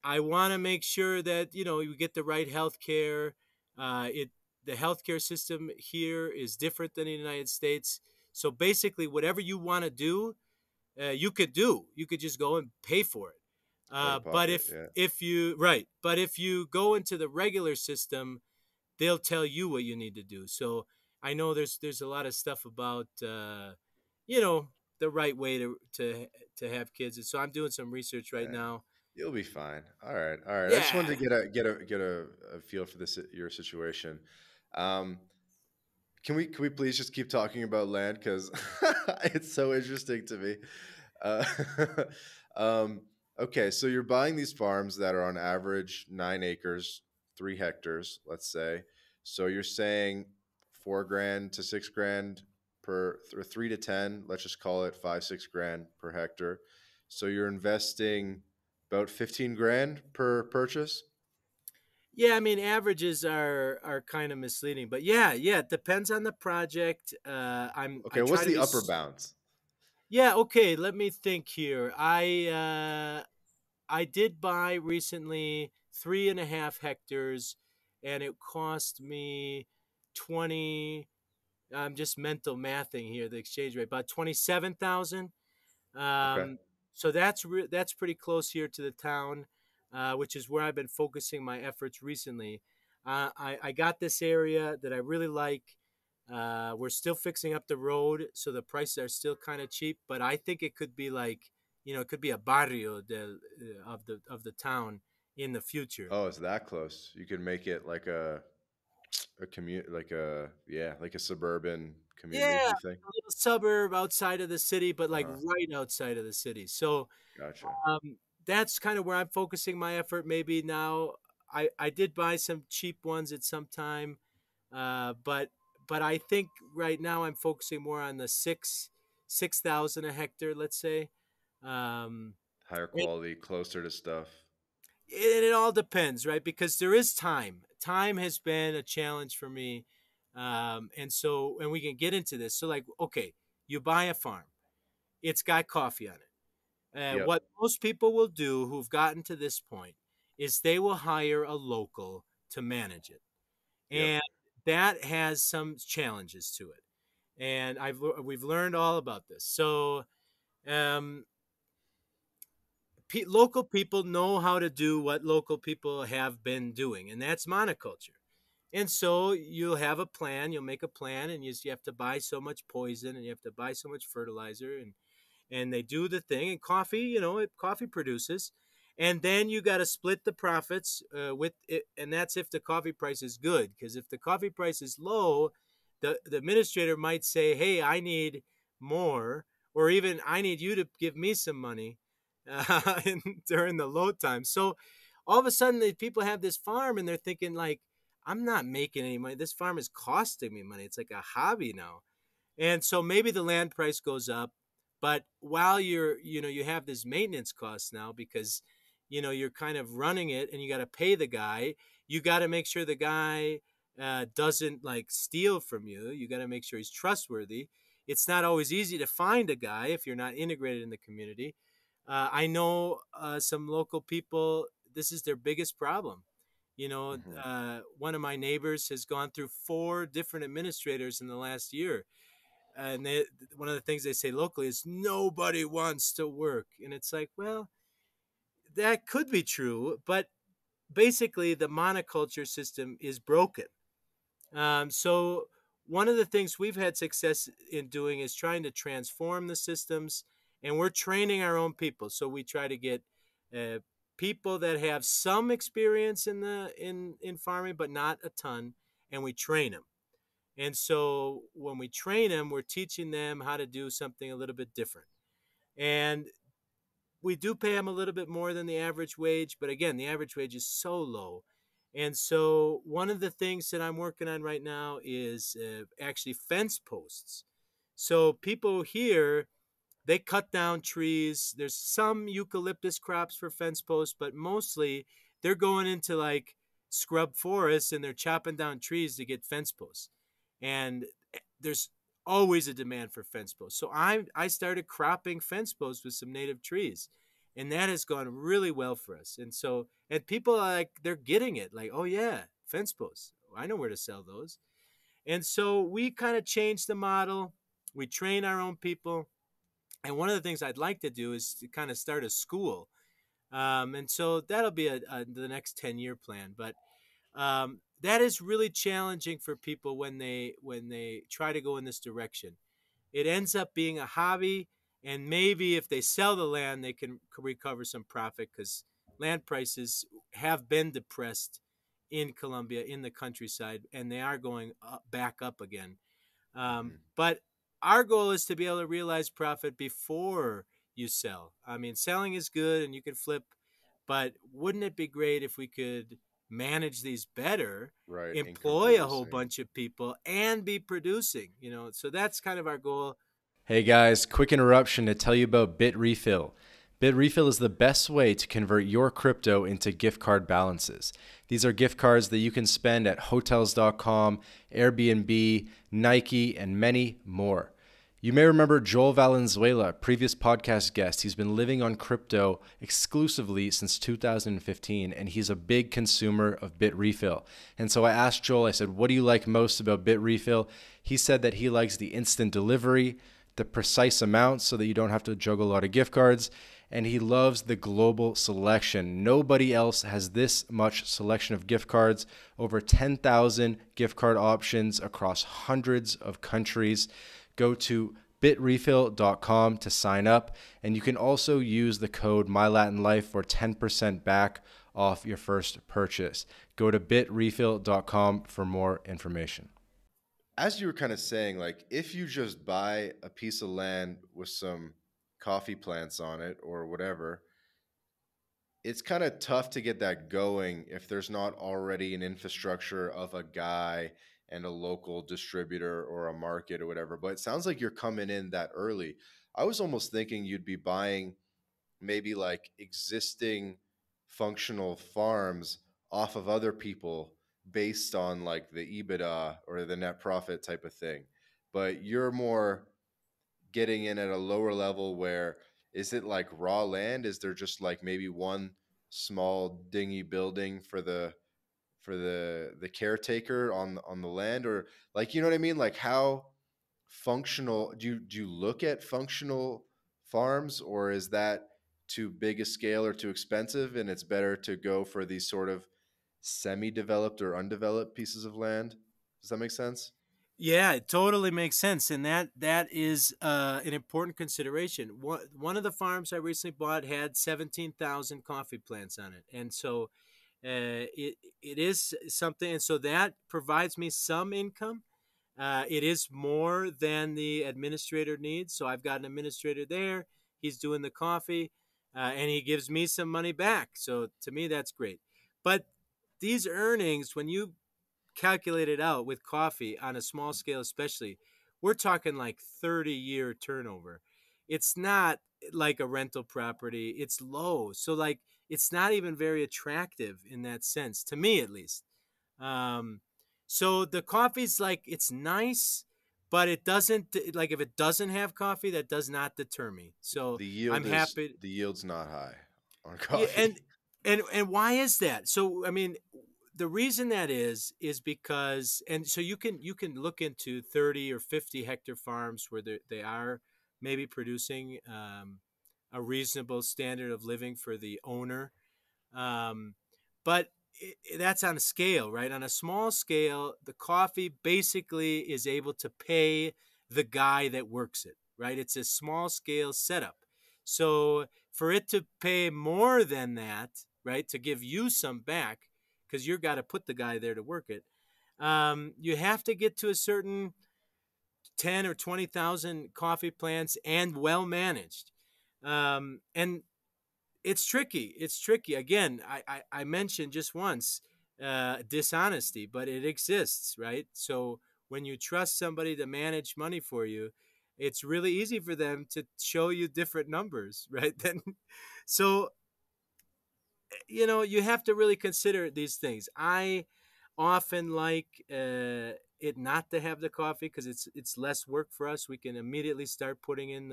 I want to make sure that you get the right healthcare. It The healthcare system here is different than in the United States. So basically, whatever you want to do, you could do. You could just go and pay for it. Out of But pocket, yeah. if you go into the regular system, they'll tell you what you need to do. So I know there's a lot of stuff about you know the right way to have kids, and so I'm doing some research right Yeah. now. You'll be fine. All right, all right. I just wanted to Yeah. get a feel for this your situation. Um, can we please just keep talking about land because it's so interesting to me. Uh, um, okay, so you're buying these farms that are on average 9 acres, 3 hectares, let's say. So you're saying 4 grand to 6 grand per, or 3 to 10. Let's just call it 5, 6 grand per hectare. So you're investing about 15 grand per purchase. Yeah, I mean averages are kind of misleading, but yeah, yeah, it depends on the project. I Okay, what's try to the be. upper bounds? Yeah, okay, let me think here. I did buy recently 3.5 hectares, and it cost me 20. I'm just mental mathing here. The exchange rate about 27,000. Okay, Um, so that's pretty close here to the town, which is where I've been focusing my efforts recently. I got this area that I really like. We're still fixing up the road, so the prices are still kind of cheap. But I think it could be like, it could be a barrio of the town in the future. oh, it's that close. You could make it like a commute, like a, yeah, like a suburban community, Yeah, you think? a little suburb outside of the city, but like Uh-huh. right outside of the city. So Gotcha. that's kind of where I'm focusing my effort. Maybe now I did buy some cheap ones at some time, but I think right now I'm focusing more on the 6,000 a hectare, let's say. Um, Higher it, quality, closer to stuff. it all depends, right? Because there is time. Time has been a challenge for me, and we can get into this. So, like, okay, you buy a farm, it's got coffee on it. Yep. What most people will do who've gotten to this point is they will hire a local to manage it. Yep. And that has some challenges to it. And we've learned all about this. So um, local people know how to do what local people have been doing, and that's monoculture. And so you'll have a plan, you'll make a plan, and you have to buy so much poison and you have to buy so much fertilizer, and they do the thing. And coffee, coffee produces, and then you got to split the profits with it, and that's if the coffee price is good. Because if the coffee price is low, the administrator might say, "Hey, I need more," or even, "I need you to give me some money during the low time." So all of a sudden, the people have this farm, and they're thinking like, I'm not making any money. This farm is costing me money. It's like a hobby now. And so maybe the land price goes up, but while you have this maintenance cost now because, you're kind of running it and you got to pay the guy. You got to make sure the guy doesn't like steal from you. You got to make sure he's trustworthy. It's not always easy to find a guy if you're not integrated in the community. I know some local people, this is their biggest problem. Hmm. One of my neighbors has gone through four different administrators in the last year, and one of the things they say locally is nobody wants to work, and it's like, well, that could be true, but basically the monoculture system is broken. So one of the things we've had success in doing is trying to transform the systems, and we're training our own people. So we try to get uh, people that have some experience in farming, but not a ton, and we train them. And so when we train them, we're teaching them how to do something a little bit different. And we do pay them a little bit more than the average wage, but again, the average wage is so low. And so one of the things that I'm working on right now is actually fence posts. So people here, they cut down trees. There's some eucalyptus crops for fence posts, but mostly they're going into like scrub forests and they're chopping down trees to get fence posts. And there's always a demand for fence posts. So I started cropping fence posts with some native trees. And that has gone really well for us. And people are like, they're getting it. Like, oh yeah, fence posts. I know where to sell those. And so we kind of changed the model. We train our own people. And one of the things I'd like to do is to kind of start a school. And so that'll be the next 10-year plan. But that is really challenging for people when they try to go in this direction. It ends up being a hobby, and maybe if they sell the land, they can recover some profit because land prices have been depressed in Colombia in the countryside, and they are going back up again. Hmm. But our goal is to be able to realize profit before you sell. I mean, selling is good and you can flip, but wouldn't it be great if we could manage these better, Right. Income employ a whole producing. bunch of people, and be producing? So that's kind of our goal. Hey guys, quick interruption to tell you about BitRefill. BitRefill is the best way to convert your crypto into gift card balances. These are gift cards that you can spend at hotels.com, Airbnb, Nike, and many more. You may remember Joel Valenzuela, previous podcast guest. He's been living on crypto exclusively since 2015, and he's a big consumer of BitRefill. And so I asked Joel, I said, what do you like most about BitRefill? He said that he likes the instant delivery, the precise amount so that you don't have to juggle a lot of gift cards, and he loves the global selection. Nobody else has this much selection of gift cards, over 10,000 gift card options across hundreds of countries. Go to bitrefill.com to sign up, and you can also use the code MyLatinLife for 10% back off your first purchase. Go to bitrefill.com for more information. As you were kind of saying, like if you just buy a piece of land with some coffee plants on it or whatever, it's kind of tough to get that going if there's not already an infrastructure of a guy and a local distributor or a market or whatever. But it sounds like you're coming in that early. I was almost thinking you'd be buying maybe like existing functional farms off of other people based on like the EBITDA or the net profit type of thing. But you're more getting in at a lower level where is it like raw land? Is there just like maybe one small dingy building for the caretaker on the land, or like, you know what I mean? Like how functional do you look at functional farms, or is that too big a scale or too expensive and it's better to go for these sort of semi-developed or undeveloped pieces of land? Does that make sense? Yeah, it totally makes sense, and that is an important consideration. One of the farms I recently bought had 17,000 coffee plants on it, and so it is something, and so that provides me some income. It is more than the administrator needs, so I've got an administrator there. He's doing the coffee, and he gives me some money back. So to me, that's great. But these earnings, when you calculate it out with coffee on a small scale, especially, we're talking like 30-year turnover. It's not like a rental property, it's low. So, like, it's not even very attractive in that sense, to me at least. Um, so the coffee's like, it's nice, but it doesn't, like, if it doesn't have coffee, that does not deter me. So I'm happy. The yield's not high on Yeah, coffee. and why is that? So I mean, the reason that is because, and so you can look into 30 or 50 hectare farms where they are maybe producing a reasonable standard of living for the owner, um, but that's on a scale, right? On a small scale, the coffee basically is able to pay the guy that works it, right? It's a small scale setup. So for it to pay more than that, right, to give you some back, because you've got to put the guy there to work it, you have to get to a certain 10 or 20,000 coffee plants and well managed. And it's tricky. It's tricky. Again, I mentioned just once dishonesty, but it exists, right? So when you trust somebody to manage money for you, it's really easy for them to show you different numbers, right? Then, so you have to really consider these things. I often like it not to have the coffee because it's less work for us. We can immediately start putting in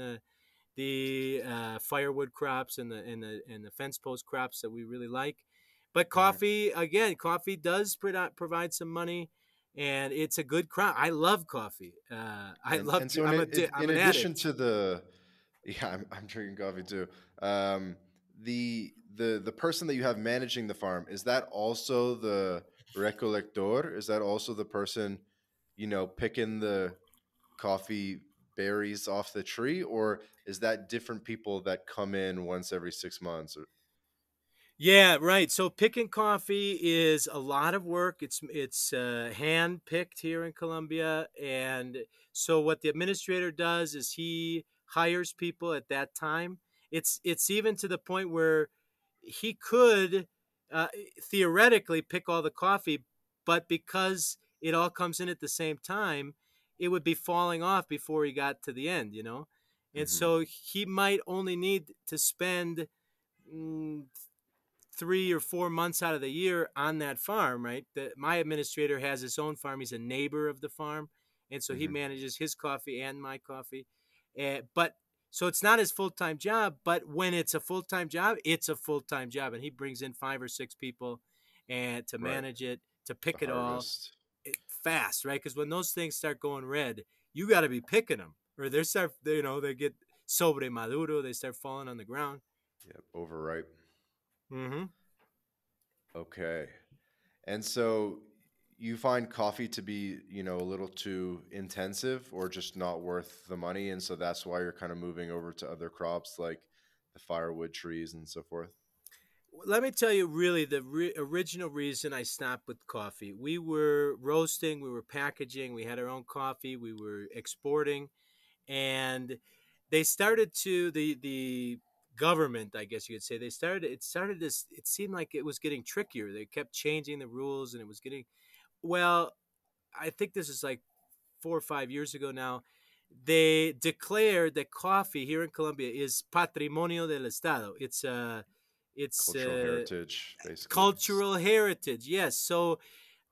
the firewood crops and the fence post crops that we really like. But Mhm. coffee, again, coffee does provide some money, and it's a good crop. I love coffee. I love. And so I'm in an addition addict. to the yeah, I'm drinking coffee too. Um, the person that you have managing the farm, is that also the recolector? Is that also the person, picking the coffee berries off the tree, or is that different people that come in once every 6 months? Yeah, right. So picking coffee is a lot of work. It's hand picked here in Colombia, and so what the administrator does is he hires people at that time. It's even to the point where he could uh, theoretically pick all the coffee, but because it all comes in at the same time, it would be falling off before he got to the end. And Hmm. so he might only need to spend. mm, 3 or 4 months out of the year on that farm, right? My administrator has his own farm. He's a neighbor of the farm, and so he Hmm. manages his coffee and my coffee. But so it's not his full time job. But when it's a full time job, it's a full time job, and he brings in 5 or 6 people, and to Right. manage it, to To pick it all harvest. fast, right? Because when those things start going red, you got to be picking them, or they get sobre maduro, they start falling on the ground. Yep. Overripe. Mm-hmm. Okay. And so you find coffee to be, a little too intensive or just not worth the money. And so that's why you're kind of moving over to other crops like the firewood trees and so forth. Let me tell you really the original reason I stopped with coffee. We were roasting, we were packaging, we had our own coffee, we were exporting, and they started to the government, I guess you could say, it started this, it seemed like it was getting trickier. They kept changing the rules, and it was getting, well, I think this is like 4 or 5 years ago now. They declared that coffee here in Colombia is patrimonio del estado. It's Cultural heritage, basically. cultural heritage. Yes, so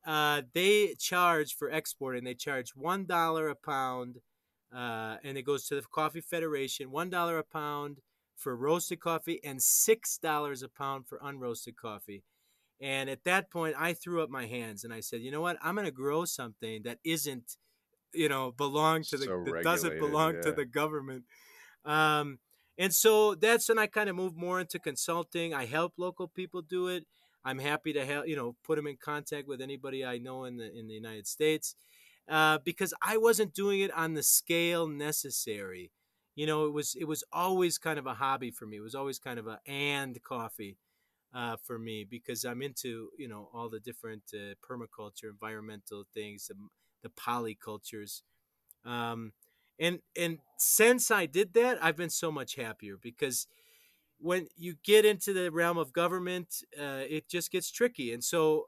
they charge for exporting. They charge $1 a pound, and it goes to the Coffee Federation. $1 a pound for roasted coffee, and $6 a pound for unroasted coffee. And at that point, I threw up my hands and I said, you know what? I'm going to grow something that isn't, belong to the So that doesn't regulated. belong to Yeah. the government. Um, and so that's when I kind of moved more into consulting. I help local people do it. I'm happy to help, put them in contact with anybody I know in the United States, because I wasn't doing it on the scale necessary. It was always kind of a hobby for me. It was always kind of a and coffee for me, because I'm into all the different permaculture, environmental things, the polycultures. Um, and since I did that, I've been so much happier, because when you get into the realm of government, it just gets tricky. And so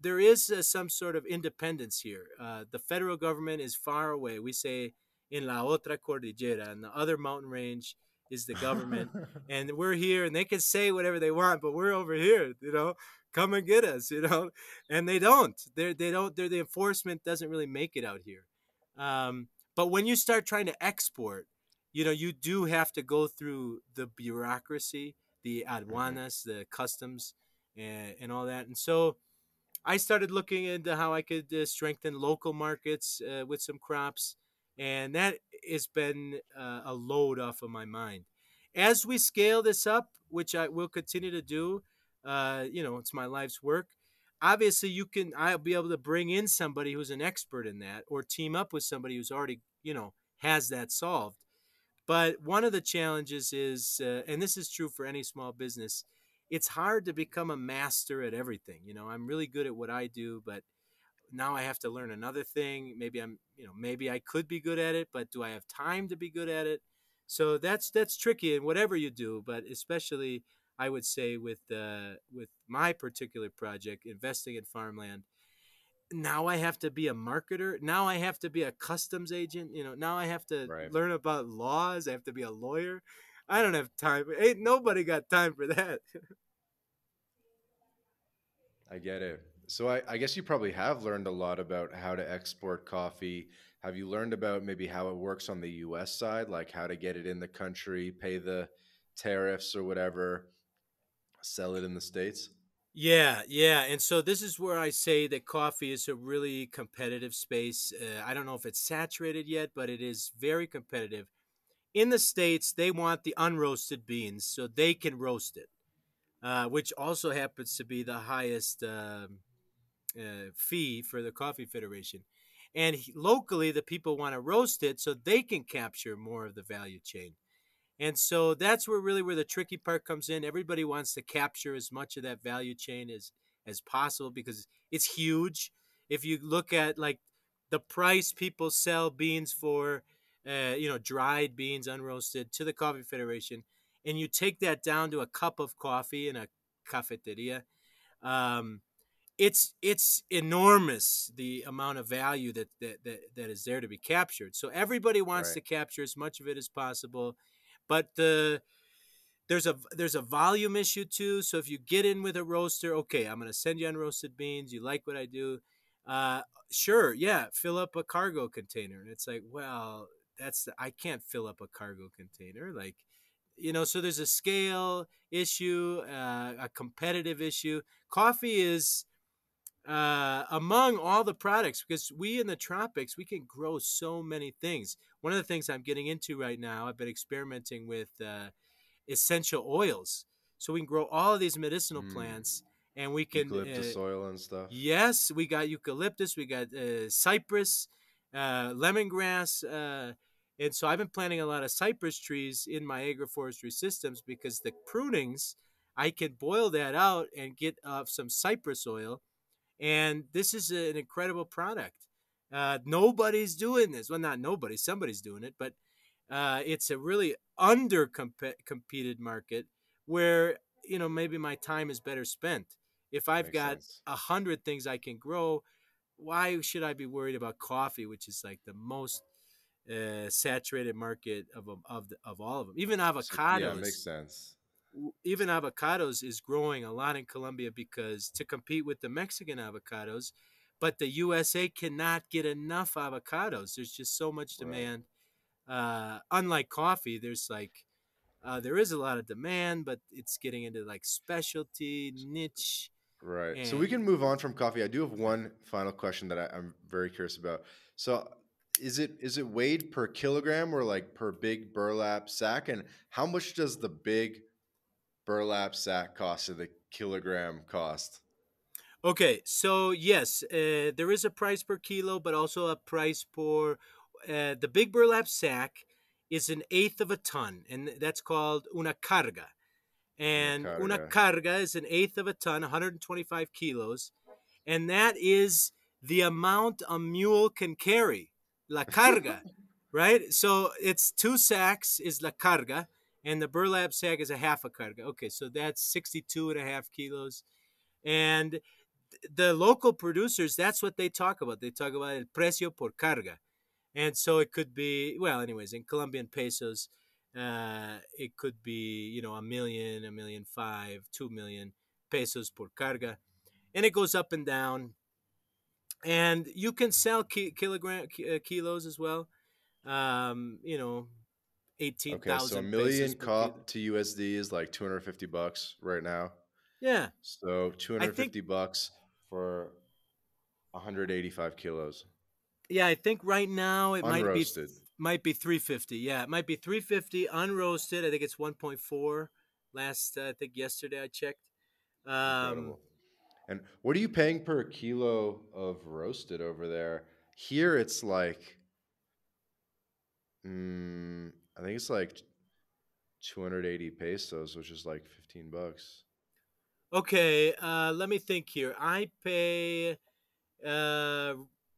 there is some sort of independence here. The federal government is far away. We say in la otra cordillera, and the other mountain range is the government, and we're here, and they can say whatever they want, but we're over here. Come and get us. And they don't. They don't. The enforcement doesn't really make it out here. But when you start trying to export, you do have to go through the bureaucracy, the Hmm. aduanas, the customs, and all that. And so I started looking into how I could strengthen local markets with some crops, and that has been a load off of my mind. As we scale this up, which I will continue to do, it's my life's work. Obviously, I'll be able to bring in somebody who's an expert in that, or team up with somebody who's already, has that solved. But one of the challenges is, and this is true for any small business, it's hard to become a master at everything. I'm really good at what I do, but now I have to learn another thing. Maybe I could be good at it, but do I have time to be good at it? So that's tricky in whatever you do, but especially I would say with my particular project, investing in farmland. Now I have to be a marketer. Now I have to be a customs agent. Now I have to Right. learn about laws. I have to be a lawyer. I don't have time. Ain't nobody got time for that. I get it. So I guess you probably have learned a lot about how to export coffee. Have you learned about maybe how it works on the US side, like how to get it in the country, pay the tariffs or whatever, sell it in the States? Yeah, yeah. And so this is where I say that coffee is a really competitive space. I don't know if it's saturated yet, but it is very competitive. In the States, they want the unroasted beans so they can roast it, which also happens to be the highest fee for the Coffee Federation. And locally, the people want to roast it so they can capture more of the value chain. And so that's where the tricky part comes in. Everybody wants to capture as much of that value chain as possible because it's huge. If you look at like the price people sell beans for, dried beans, unroasted, to the Coffee Federation, and you take that down to a cup of coffee in a cafeteria, um, it's enormous the amount of value that is there to be captured. So everybody wants Right. to capture as much of it as possible, but there's a volume issue too. So if you get in with a roaster, okay, I'm going to send you unroasted beans. You like what I do? Uh, sure, yeah, fill up a cargo container. And it's like, well, I can't fill up a cargo container. Like, so there's a scale issue, a competitive issue. Coffee is among all the products because we in the tropics we can grow so many things. One of the things I'm getting into right now, I've been experimenting with essential oils, so we can grow all of these medicinal Mm. plants, and we can Eucalyptus oil and stuff. yes, we got eucalyptus, we got cypress, lemongrass, and so I've been planting a lot of cypress trees in my agroforestry systems because the prunings, I can boil that out and get some cypress oil, and this is an incredible product. Nobody's doing this. Well, not nobody. Somebody's doing it, but it's a really under competed market where maybe my time is better spent. If I've Makes got sense. 100 things I can grow, why should I be worried about coffee, which is like the most saturated market of all of them? So yeah, it makes sense. Even avocados is growing a lot in Colombia because to compete with the Mexican avocados, but the USA cannot get enough avocados. There's just so much Right. demand. Unlike coffee, there is a lot of demand, but it's getting into like specialty niche Right. So we and can move on from coffee. I do have one final question that I'm very curious about. So is it weighed per kilogram or like per big burlap sack? And how much does the big burlap sack cost or the kilogram cost? okay. So yes, there is a price per kilo, but also a price per the big burlap sack is an eighth of a ton, and that's called una carga. Una And una carga. carga is an eighth of a ton, 125 kilos, and that is the amount a mule can carry. La carga, right? So it's two sacks is la carga, and the burlap sack is a half a carga. Okay, so that's 62 and a half kilos. And the local producers, that's what they talk about. They talk about el precio por carga. And so it could be, well, anyways, in Colombian pesos, it could be, a million, a million five, 2 million pesos por carga. And it goes up and down. And you can sell kilos as well. You know, Okay, so a 18,000 million pesos per kilo. to USD is like $250 right now. Yeah. So I think, $250 for 185 kilos. yeah, I think right now it Unroasted. might be 350. Yeah, it might be 350 unroasted. I think it's 1.4. Last I think yesterday I checked. Um, Incredible. And what are you paying per kilo of roasted over there? Here it's like, I think it's like 280 pesos, which is like $15. okay, let me think here. I pay, uh,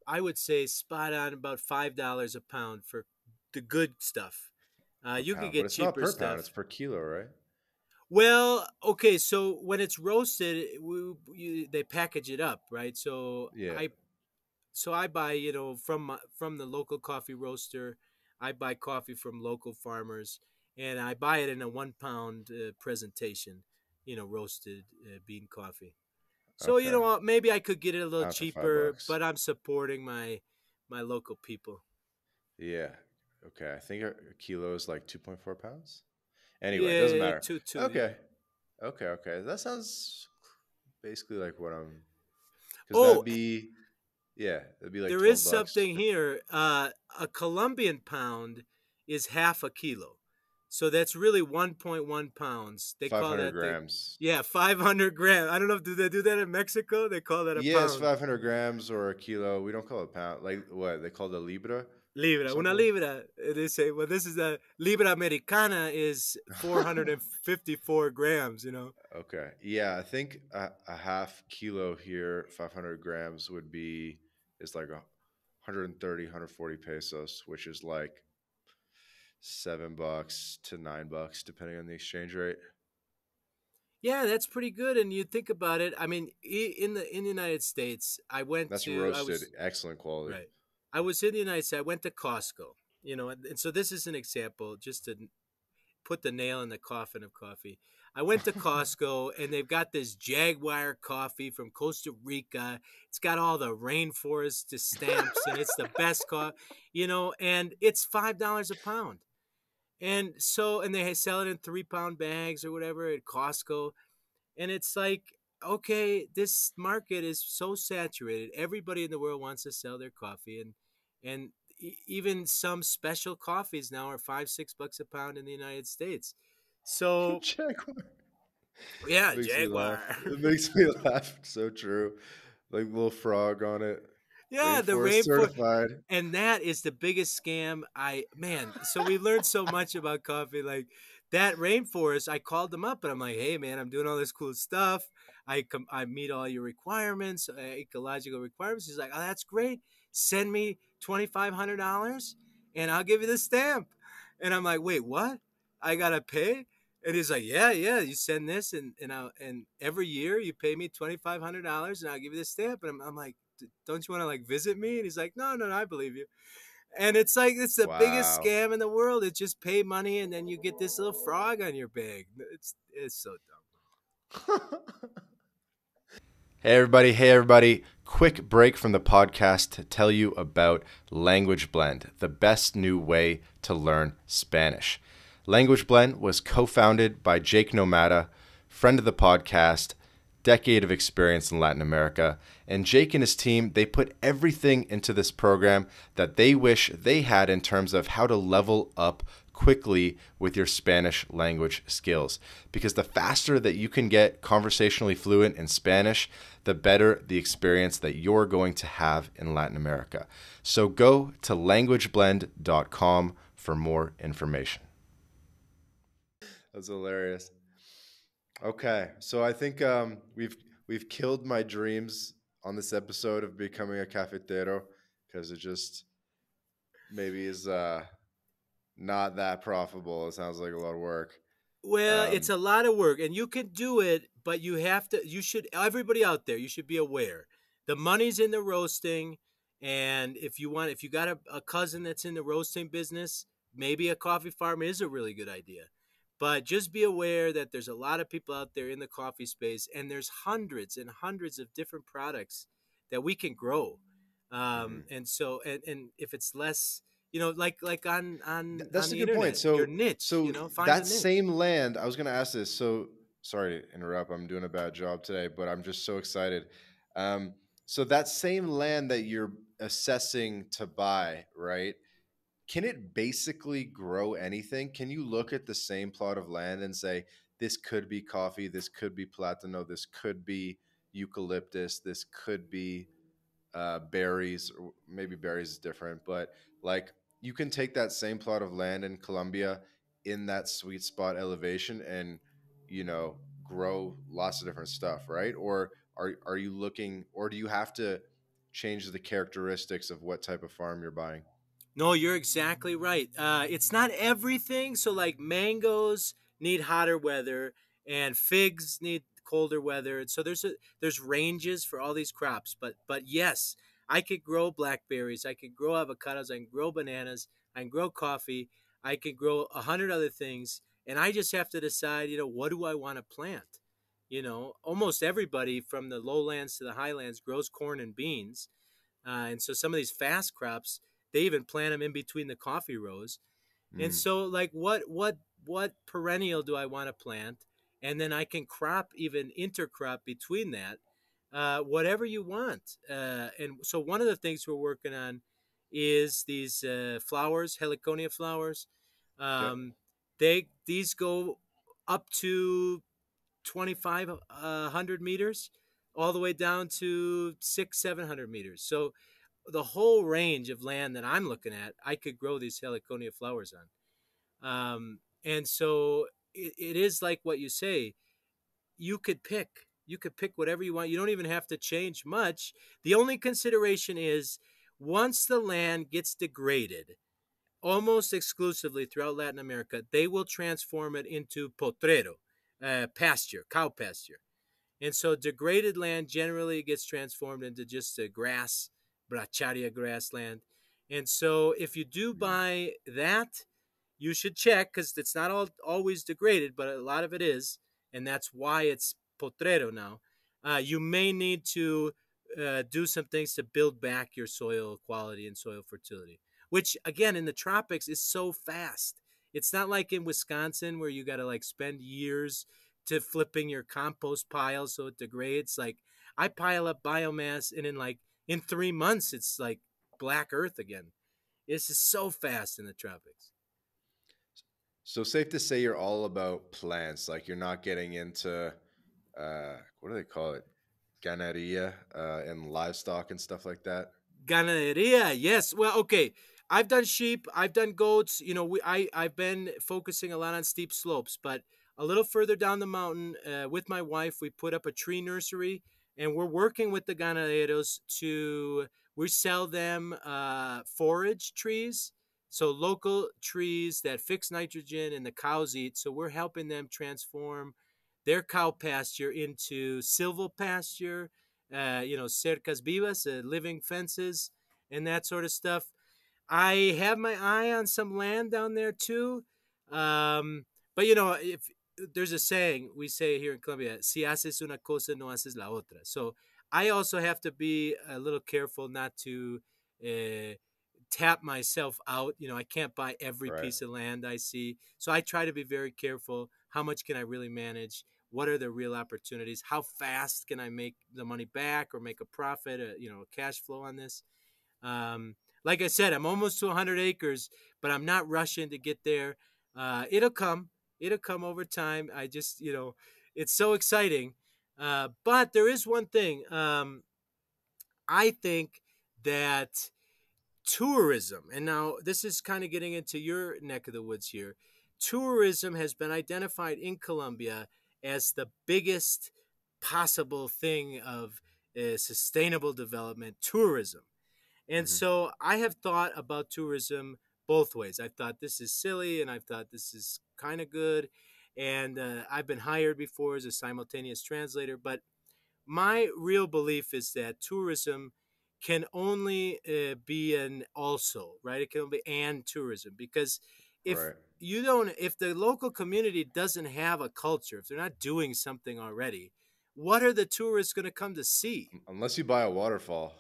I would say spot on about $5 a pound for the good stuff. Per You could pound. But get it's not cheaper per pound, it's stuff. per kilo, right? Well, okay, so when it's roasted, they package it up, right? Yeah. So I buy, from the local coffee roaster. I buy coffee from local farmers, and I buy it in a 1 pound presentation, roasted bean coffee. So Okay. maybe I could get it a little Pound for five cheaper, bucks. but I'm supporting my local people. Yeah. Okay. I think a kilo is like 2.4 pounds. Anyway, it doesn't Yeah, matter. 2-2, yeah. Okay. Okay. That sounds basically like what I'm. Because Oh, that'd be like there is 12 bucks something for here. A Colombian pound is half a kilo. So that's really 1.1 pounds. They call 500 that grams. yeah, 500 grams. I don't know if do they do that in Mexico? They call that a Yeah, it's pound. 500 grams or a kilo. We don't call it a pound. Like what? They call it a libra or Libra, una something? libra. They say, well, this is a libra americana is 454 grams, Okay. Yeah, I think a half kilo here, 500 grams would be, is like 130, 140 pesos, which is like $7 to $9, depending on the exchange rate. Yeah, that's pretty good. And you think about it. I mean, in the United States, That's roasted, excellent quality. right. I was in the United States. I went to Costco, and so this is an example just to put the nail in the coffin of coffee. I went to Costco and they've got this Jaguar coffee from Costa Rica. It's got all the rainforest stamps and it's the best coffee, and it's $5 a pound. And they sell it in 3 pound bags or whatever at Costco. And it's like, okay, this market is so saturated. Everybody in the world wants to sell their coffee, and even some special coffees now are 5-6 bucks a pound in the United States. So Jaguar. yeah, Makes me laugh. Jaguar. It makes me laugh. So true. Like little frog on it. Yeah, the Rainforest rainforest. certified. And that is the biggest scam. Man, so we learned so much about coffee. Like that rainforest, I called them up and I'm like, hey man, I'm doing all this cool stuff. I meet all your requirements, ecological requirements. He's like, oh, that's great. Send me $2,500 and I'll give you the stamp. And I'm like, wait, what? I gotta pay? And he's like, yeah, yeah. You send this, and every year you pay me $2,500, and I'll give you the stamp. And I'm like, don't you want to like visit me? And he's like, no, no, no, I believe you. And it's like it's the biggest Wow. scam in the world. It's just pay money and then you get this little frog on your bag. It's so dumb. Hey everybody, hey everybody. Quick break from the podcast to tell you about Language Blend, the best new way to learn Spanish. Language Blend was co-founded by Jake Nomada, friend of the podcast, decade of experience in Latin America, and Jake and his team, they put everything into this program that they wish they had in terms of how to level up quickly with your Spanish language skills. Because the faster that you can get conversationally fluent in Spanish, the better the experience that you're going to have in Latin America. So go to languageblend.com for more information. That's hilarious. Okay, so I think we've killed my dreams on this episode of becoming a cafetero because it just maybe is not that profitable. It sounds like a lot of work. Well, it's Um, a lot of work, and you can do it, but you have to. You should. Everybody out there, you should be aware. The money's in the roasting, and if you got a cousin that's in the roasting business, maybe a coffee farm is a really good idea. But just be aware that there's a lot of people out there in the coffee space, and there's hundreds and hundreds of different products that we can grow. mhm. And if it's less, like on That's a the good point. internet, your So, niche, so find a that niche. same land, I was going to ask this. So, sorry to interrupt. I'm doing a bad job today, but I'm just so excited. Um, so that same land that you're assessing to buy, right? Can it basically grow anything? Can you look at the same plot of land and say, this could be coffee, this could be platano, this could be eucalyptus, this could be berries, or maybe berries is different, but like you can take that same plot of land in Colombia in that sweet spot elevation and grow lots of different stuff, right? Or are you looking, or do you have to change the characteristics of what type of farm you're buying? No, you're exactly right. It's not everything. So, like mangoes need hotter weather, and figs need colder weather. And so there's ranges for all these crops. But yes, I could grow blackberries. I could grow avocados. I can grow bananas. I can grow coffee. I can grow 100 other things. And I just have to decide, what do I want to plant? Almost everybody from the lowlands to the highlands grows corn and beans, and so some of these fast crops, they even plant them in between the coffee rows. And Mm, so, like, what perennial do I want to plant? And then I can crop, even intercrop between that, whatever you want. And so one of the things we're working on is these flowers, heliconia flowers. yep. Um, these go up to 2,500 meters, all the way down to 600-700 meters. So the whole range of land that I'm looking at, I could grow these heliconia flowers on. And so it is like what you say. You could pick whatever you want. You don't even have to change much. The only consideration is once the land gets degraded, almost exclusively throughout Latin America, they will transform it into potrero, pasture, cow pasture. And so degraded land generally gets transformed into just a grass, bracharia grassland. And so if you do Mm, buy that, you should check because it's not always degraded, but a lot of it is. And that's why it's potrero now. You may need to do some things to build back your soil quality and soil fertility, which again in the tropics is so fast. It's not like in Wisconsin where you got to like spend years to flipping your compost pile so it degrades. Like I pile up biomass and in 3 months it's like black earth again. This is so fast in the tropics. So safe to say you're all about plants, like you're not getting into what do they call it? Ganaderia and livestock and stuff like that. Ganaderia, yes. Well, okay. I've done sheep. I've done goats. I've been focusing a lot on steep slopes, but a little further down the mountain, with my wife, we put up a tree nursery, and we're working with the ganaderos to we sell them forage trees, so local trees that fix nitrogen and the cows eat. So we're helping them transform their cow pasture into silvopasture, cercas vivas, living fences, and that sort of stuff. I have my eye on some land down there too. Um, but if there's a saying we say here in Colombia, si haces una cosa, no haces la otra. So I also have to be a little careful not to uh, tap myself out. I can't buy every Right. piece of land I see. So I try to be very careful. How much can I really manage? What are the real opportunities? How fast can I make the money back or make a profit, a cash flow on this? Like I said, I'm almost to 100 acres, but I'm not rushing to get there. It'll come. It'll come over time. I just, it's so exciting. But there is one thing. I think that tourism, and now this is kind of getting into your neck of the woods here. Tourism has been identified in Colombia as the biggest possible thing of sustainable development. Tourism. And Hmm. so I have thought about tourism both ways. I've thought this is silly and I've thought this is kind of good. and I've been hired before as a simultaneous translator. But my real belief is that tourism can only be an also, right? It can only be and tourism, because if Right. if the local community doesn't have a culture, if they're not doing something already, what are the tourists going to come to see? Unless you buy a waterfall.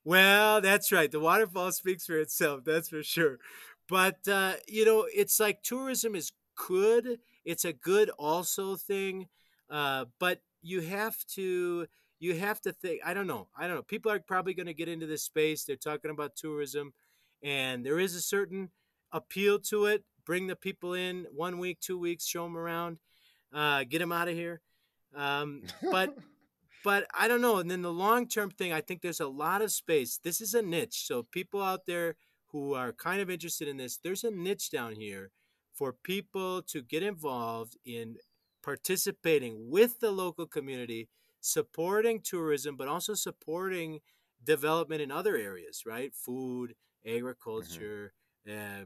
Well, that's right. The waterfall speaks for itself. That's for sure. But it's like tourism is good. It's a good also thing. But you have to think. I don't know. I don't know. People are probably going to get into this space. They're talking about tourism, and there is a certain appeal to it. Bring the people in 1 week, 2 weeks, show them around, get them out of here. But I don't know. And then the long term thing, I think there's a lot of space. This is a niche. So people out there who are kind of interested in this, there's a niche down here for people to get involved in participating with the local community, supporting tourism, but also supporting development in other areas, right? Food, Hmm. agriculture,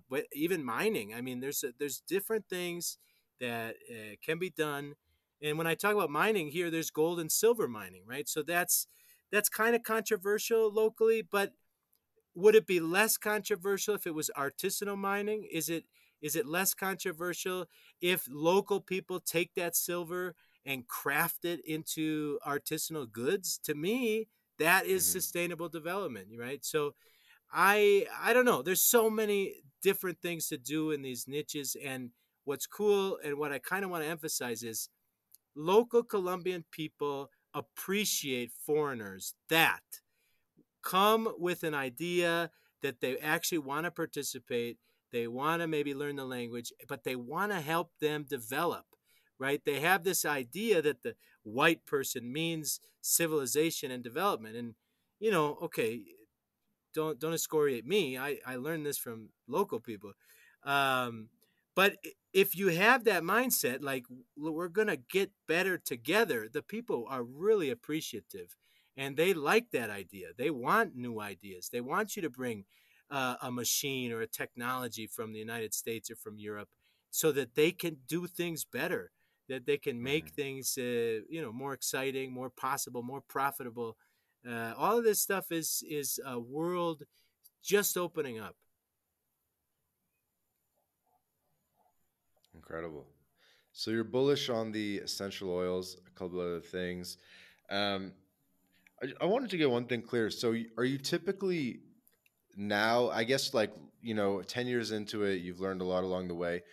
but even mining. I mean, there's different things that can be done. And when I talk about mining here, there's gold and silver mining, right? So that's kind of controversial locally, but would it be less controversial if it was artisanal mining? Is it less controversial if local people take that silver and craft it into artisanal goods? To me, that is Hmm. sustainable development, right? So I don't know. There's so many different things to do in these niches, and what's cool and what I kind of want to emphasize is local Colombian people appreciate foreigners that come with an idea that they actually want to participate. They want to maybe learn the language, but they want to help them develop, right? They have this idea that the white person means civilization and development. And, okay, don't excoriate me. I learned this from local people. Um, but if you have that mindset, like we're gonna get better together, the people are really appreciative, and they like that idea. They want new ideas. They want you to bring a machine or a technology from the United States or from Europe, so that they can do things better. That they can make Hmm. things, more exciting, more possible, more profitable. All of this stuff is a world just opening up. Incredible. So you're bullish on the essential oils, a couple other things. Um, I wanted to get one thing clear. So are you typically now, I guess, like, 10 years into it, you've learned a lot along the way.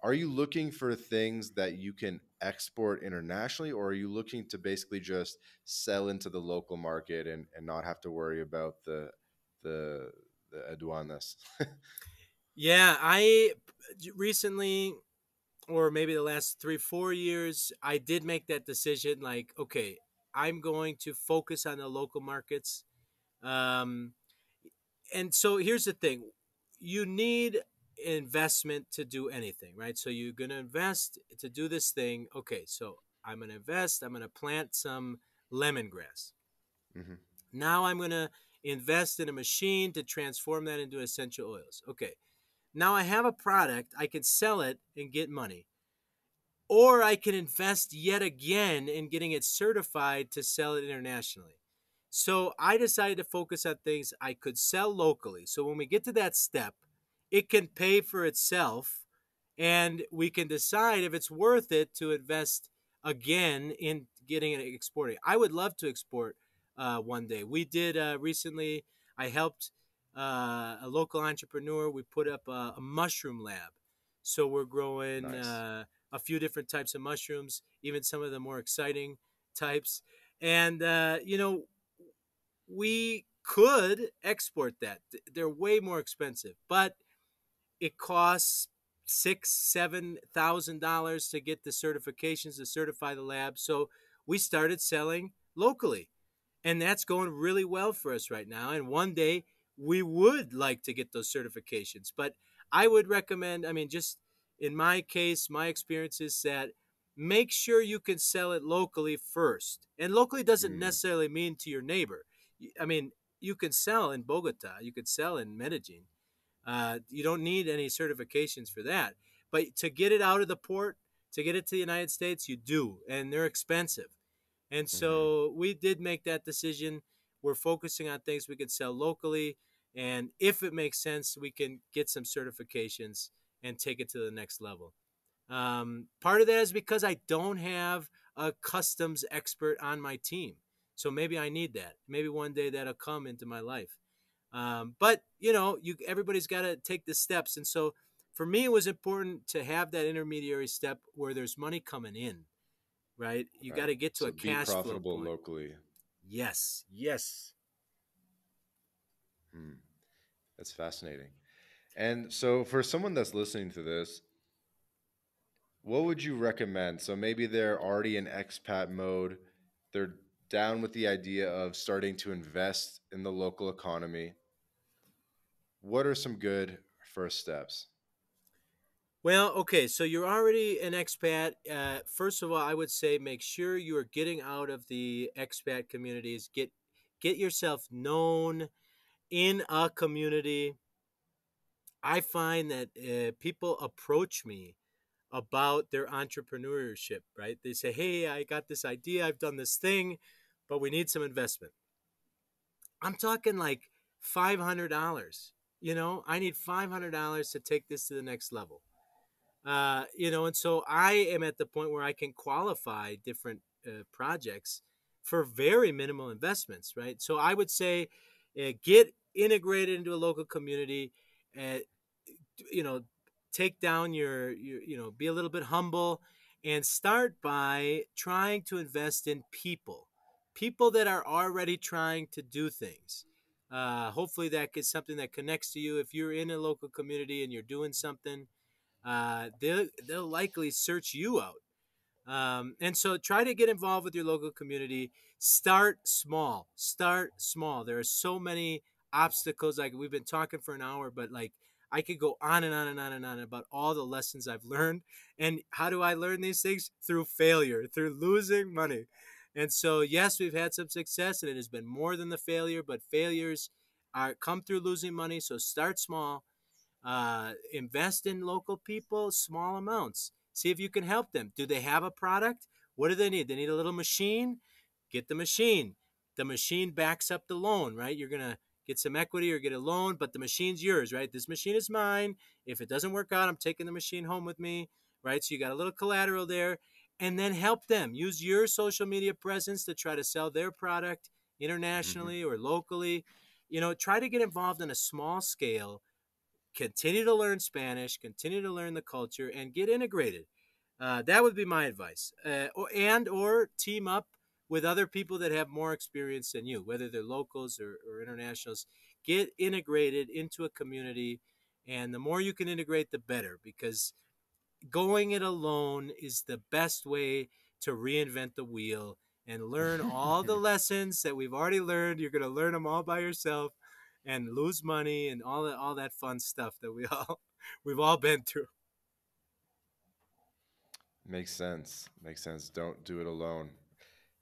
Are you looking for things that you can export internationally, or are you looking to basically just sell into the local market and not have to worry about the the aduanas? Yeah, I recently, or maybe the last 3 4 years, I did make that decision. Like, okay, I'm going to focus on the local markets. Um, and so here's the thing: you need investment to do anything, right? So you're going to invest to do this thing. Okay, so I'm going to invest. I'm going to plant some lemongrass. Hmm. Now I'm going to invest in a machine to transform that into essential oils. Okay. Now I have a product, I can sell it and get money. Or I can invest yet again in getting it certified to sell it internationally. So I decided to focus on things I could sell locally. So when we get to that step, it can pay for itself, and we can decide if it's worth it to invest again in getting it exported. I would love to export one day. We did recently. I helped a local entrepreneur. We put up a mushroom lab, so we're growing Nice. a few different types of mushrooms, even some of the more exciting types. And we could export that. They're way more expensive, but it costs $6,000-7,000 to get the certifications to certify the lab. So we started selling locally, and that's going really well for us right now. And one day we would like to get those certifications, but I would recommend, I mean, just in my case, my experience is that make sure you can sell it locally first. And locally doesn't Mm. necessarily mean to your neighbor. I mean, you can sell in Bogota, you could sell in Medellin. You don't need any certifications for that. But to get it out of the port, To get it to the United States, you do, and they're expensive. And Hmm. so we did make that decision. We're focusing on things we could sell locally. And if it makes sense, we can get some certifications and take it to the next level. Part of that is because I don't have a customs expert on my team. So maybe I need that. Maybe one day that'll come into my life. But everybody's got to take the steps. And so for me, it was important to have that intermediary step where there's money coming in, right? You got Right. to get to a So be cash flow profitable point. locally. Yes, yes. Hmm. That's fascinating. And so, for someone that's listening to this, what would you recommend? So maybe they're already in expat mode. They're down with the idea of starting to invest in the local economy. What are some good first steps? Well, okay, so you're already an expat. First of all, I would say make sure you are getting out of the expat communities. Get yourself known in a community. I find that people approach me about their entrepreneurship, right? They say, "Hey, I got this idea. I've done this thing, but we need some investment." I'm talking like $500. I need $500 to take this to the next level. And so I am at the point where I can qualify different projects for very minimal investments, right? So I would say get integrated into a local community, uh, you know, take down be a little bit humble and start by trying to invest in people that are already trying to do things. Hopefully that is something that connects to you. If you're in a local community and you're doing something, they'll likely search you out. And so try to get involved with your local community. Start small. Start small. There are so many obstacles. Like we've been talking for an hour, but like I could go on and on and on and on about all the lessons I've learned. And how do I learn these things? Through failure, through losing money. And so, yes, we've had some success, and it has been more than the failure. But failures are come through losing money. So start small, invest in local people, small amounts. See if you can help them. Do they have a product? What do they need? They need a little machine. Get the machine. The machine backs up the loan, right? You're gonna get some equity or get a loan, but the machine's yours, right? This machine is mine. If it doesn't work out, I'm taking the machine home with me, right? So you got a little collateral there, and then help them. Use your social media presence to try to sell their product internationally or locally. Try to get involved on a small scale, continue to learn Spanish, continue to learn the culture, and get integrated. That would be my advice. Or team up with other people that have more experience than you, whether they're locals or internationals. Get integrated into a community, and the more you can integrate, the better, because going it alone is the best way to reinvent the wheel and learn all the lessons that we've already learned. You're going to learn them all by yourself and lose money and all that fun stuff that we've all been through. Makes sense. Makes sense. Don't do it alone.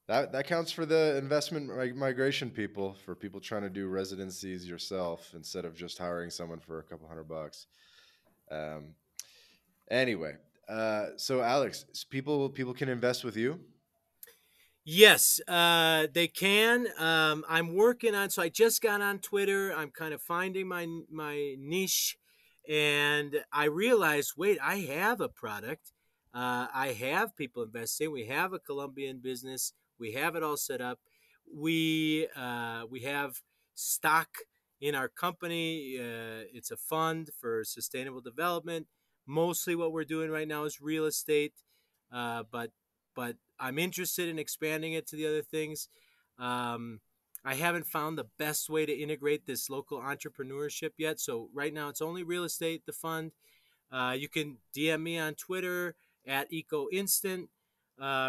That counts for the investment migration people, for people trying to do residencies yourself instead of just hiring someone for a couple $100. Um, anyway, so Alex, people can invest with you. Yes, they can. I'm working on. So I just got on Twitter. I'm kind of finding my niche, and I realized, wait, I have a product. I have people investing. We have a Colombian business. We have it all set up. We have stock in our company. It's a fund for sustainable development. Mostly, what we're doing right now is real estate, but I'm interested in expanding it to the other things. Um, I haven't found the best way to integrate this local entrepreneurship yet. So right now it's only real estate, the fund. You can DM me on Twitter at EcoInstant.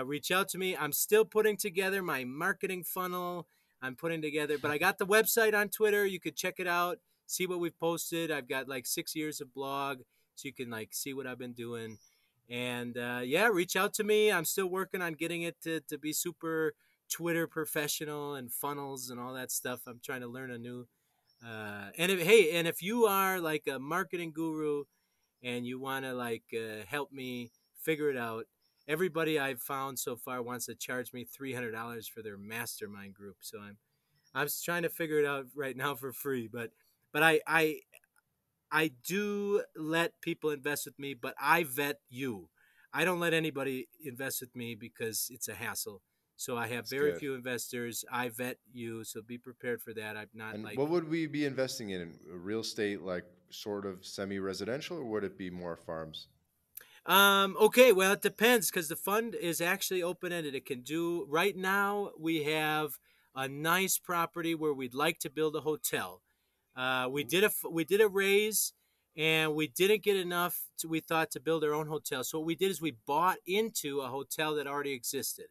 Reach out to me. I'm still putting together my marketing funnel. I'm putting together, but I got the website on Twitter. You could check it out, see what we've posted. I've got like 6 years of blog, so you can like see what I've been doing. And yeah, reach out to me. I'm still working on getting it to be super Twitter professional and funnels and all that stuff. I'm trying to learn a new. And if you are like a marketing guru and you want to like help me figure it out. Everybody I've found so far wants to charge me $300 for their mastermind group. So I'm just trying to figure it out right now for free. But I do let people invest with me, but I vet you. I don't let anybody invest with me because it's a hassle. So I have That's very good. few investors. I vet you, so be prepared for that. I'm not And like what would we be investing in? Real estate, like sort of semi-residential, or would it be more farms? Okay, well, it depends because the fund is actually open ended. It can do right now. We have a nice property where we'd like to build a hotel. We did a raise, and we didn't get enough. We thought to build our own hotel. So what we did is we bought into a hotel that already existed,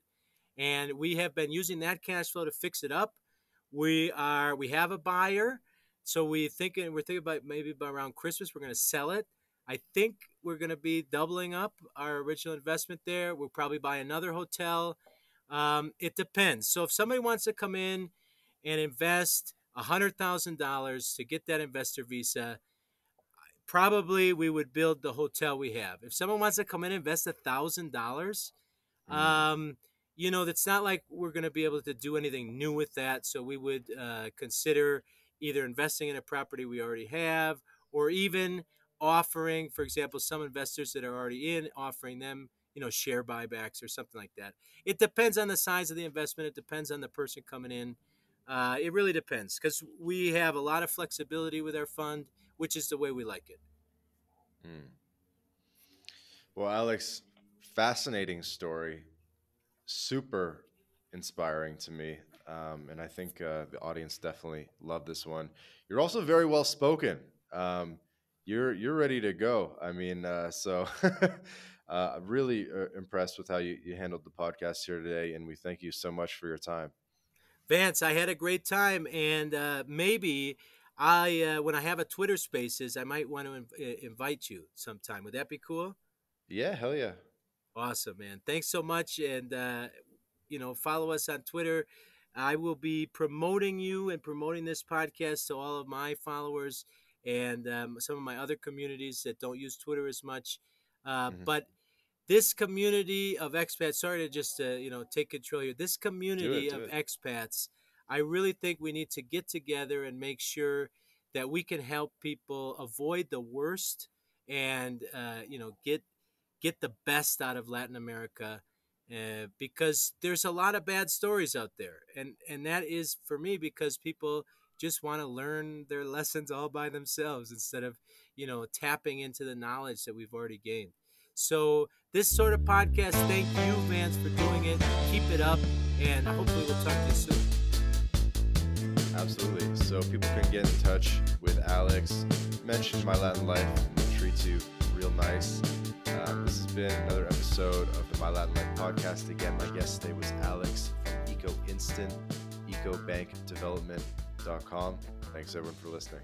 and we have been using that cash flow to fix it up. We have a buyer, so we're thinking about maybe by around Christmas we're going to sell it. I think we're going to be doubling up our original investment there. We'll probably buy another hotel. It depends. So if somebody wants to come in and invest $100,000 to get that investor visa, probably we would build the hotel we have. If someone wants to come in and invest $1,000, Mm. um, that's not like we're going to be able to do anything new with that. So we would consider either investing in a property we already have, or even offering, for example, some investors that are already in, offering them, share buybacks or something like that. It depends on the size of the investment. It depends on the person coming in. It really depends because we have a lot of flexibility with our fund, which is the way we like it. Mm. Well, Alex, fascinating story. Super inspiring to me. And I think the audience definitely loved this one. You're also very well spoken. You're ready to go. I mean, so I'm really impressed with how you handled the podcast here today, and we thank you so much for your time. Vance, I had a great time, and maybe when I have a Twitter Spaces, I might want to invite you sometime. Would that be cool? Yeah, hell yeah. Awesome, man. Thanks so much, and follow us on Twitter. I will be promoting you and promoting this podcast to all of my followers and some of my other communities that don't use Twitter as much. Hmm. But this community of expats, sorry to just take control here, this Do it, community do of it. expats, I really think we need to get together and make sure that we can help people avoid the worst and get the best out of Latin America, because there's a lot of bad stories out there, and that is for me because people just want to learn their lessons all by themselves instead of tapping into the knowledge that we've already gained. So this sort of podcast, thank you, Vance, for doing it. Keep it up, and hopefully we'll talk to you soon. Absolutely. So people can get in touch with Alex, mention My Latin Life, and they'll treat you real nice. This has been another episode of the My Latin Life podcast. Again, my guest today was Alex from Eco Instant, ecobankdevelopment.com. Thanks everyone for listening.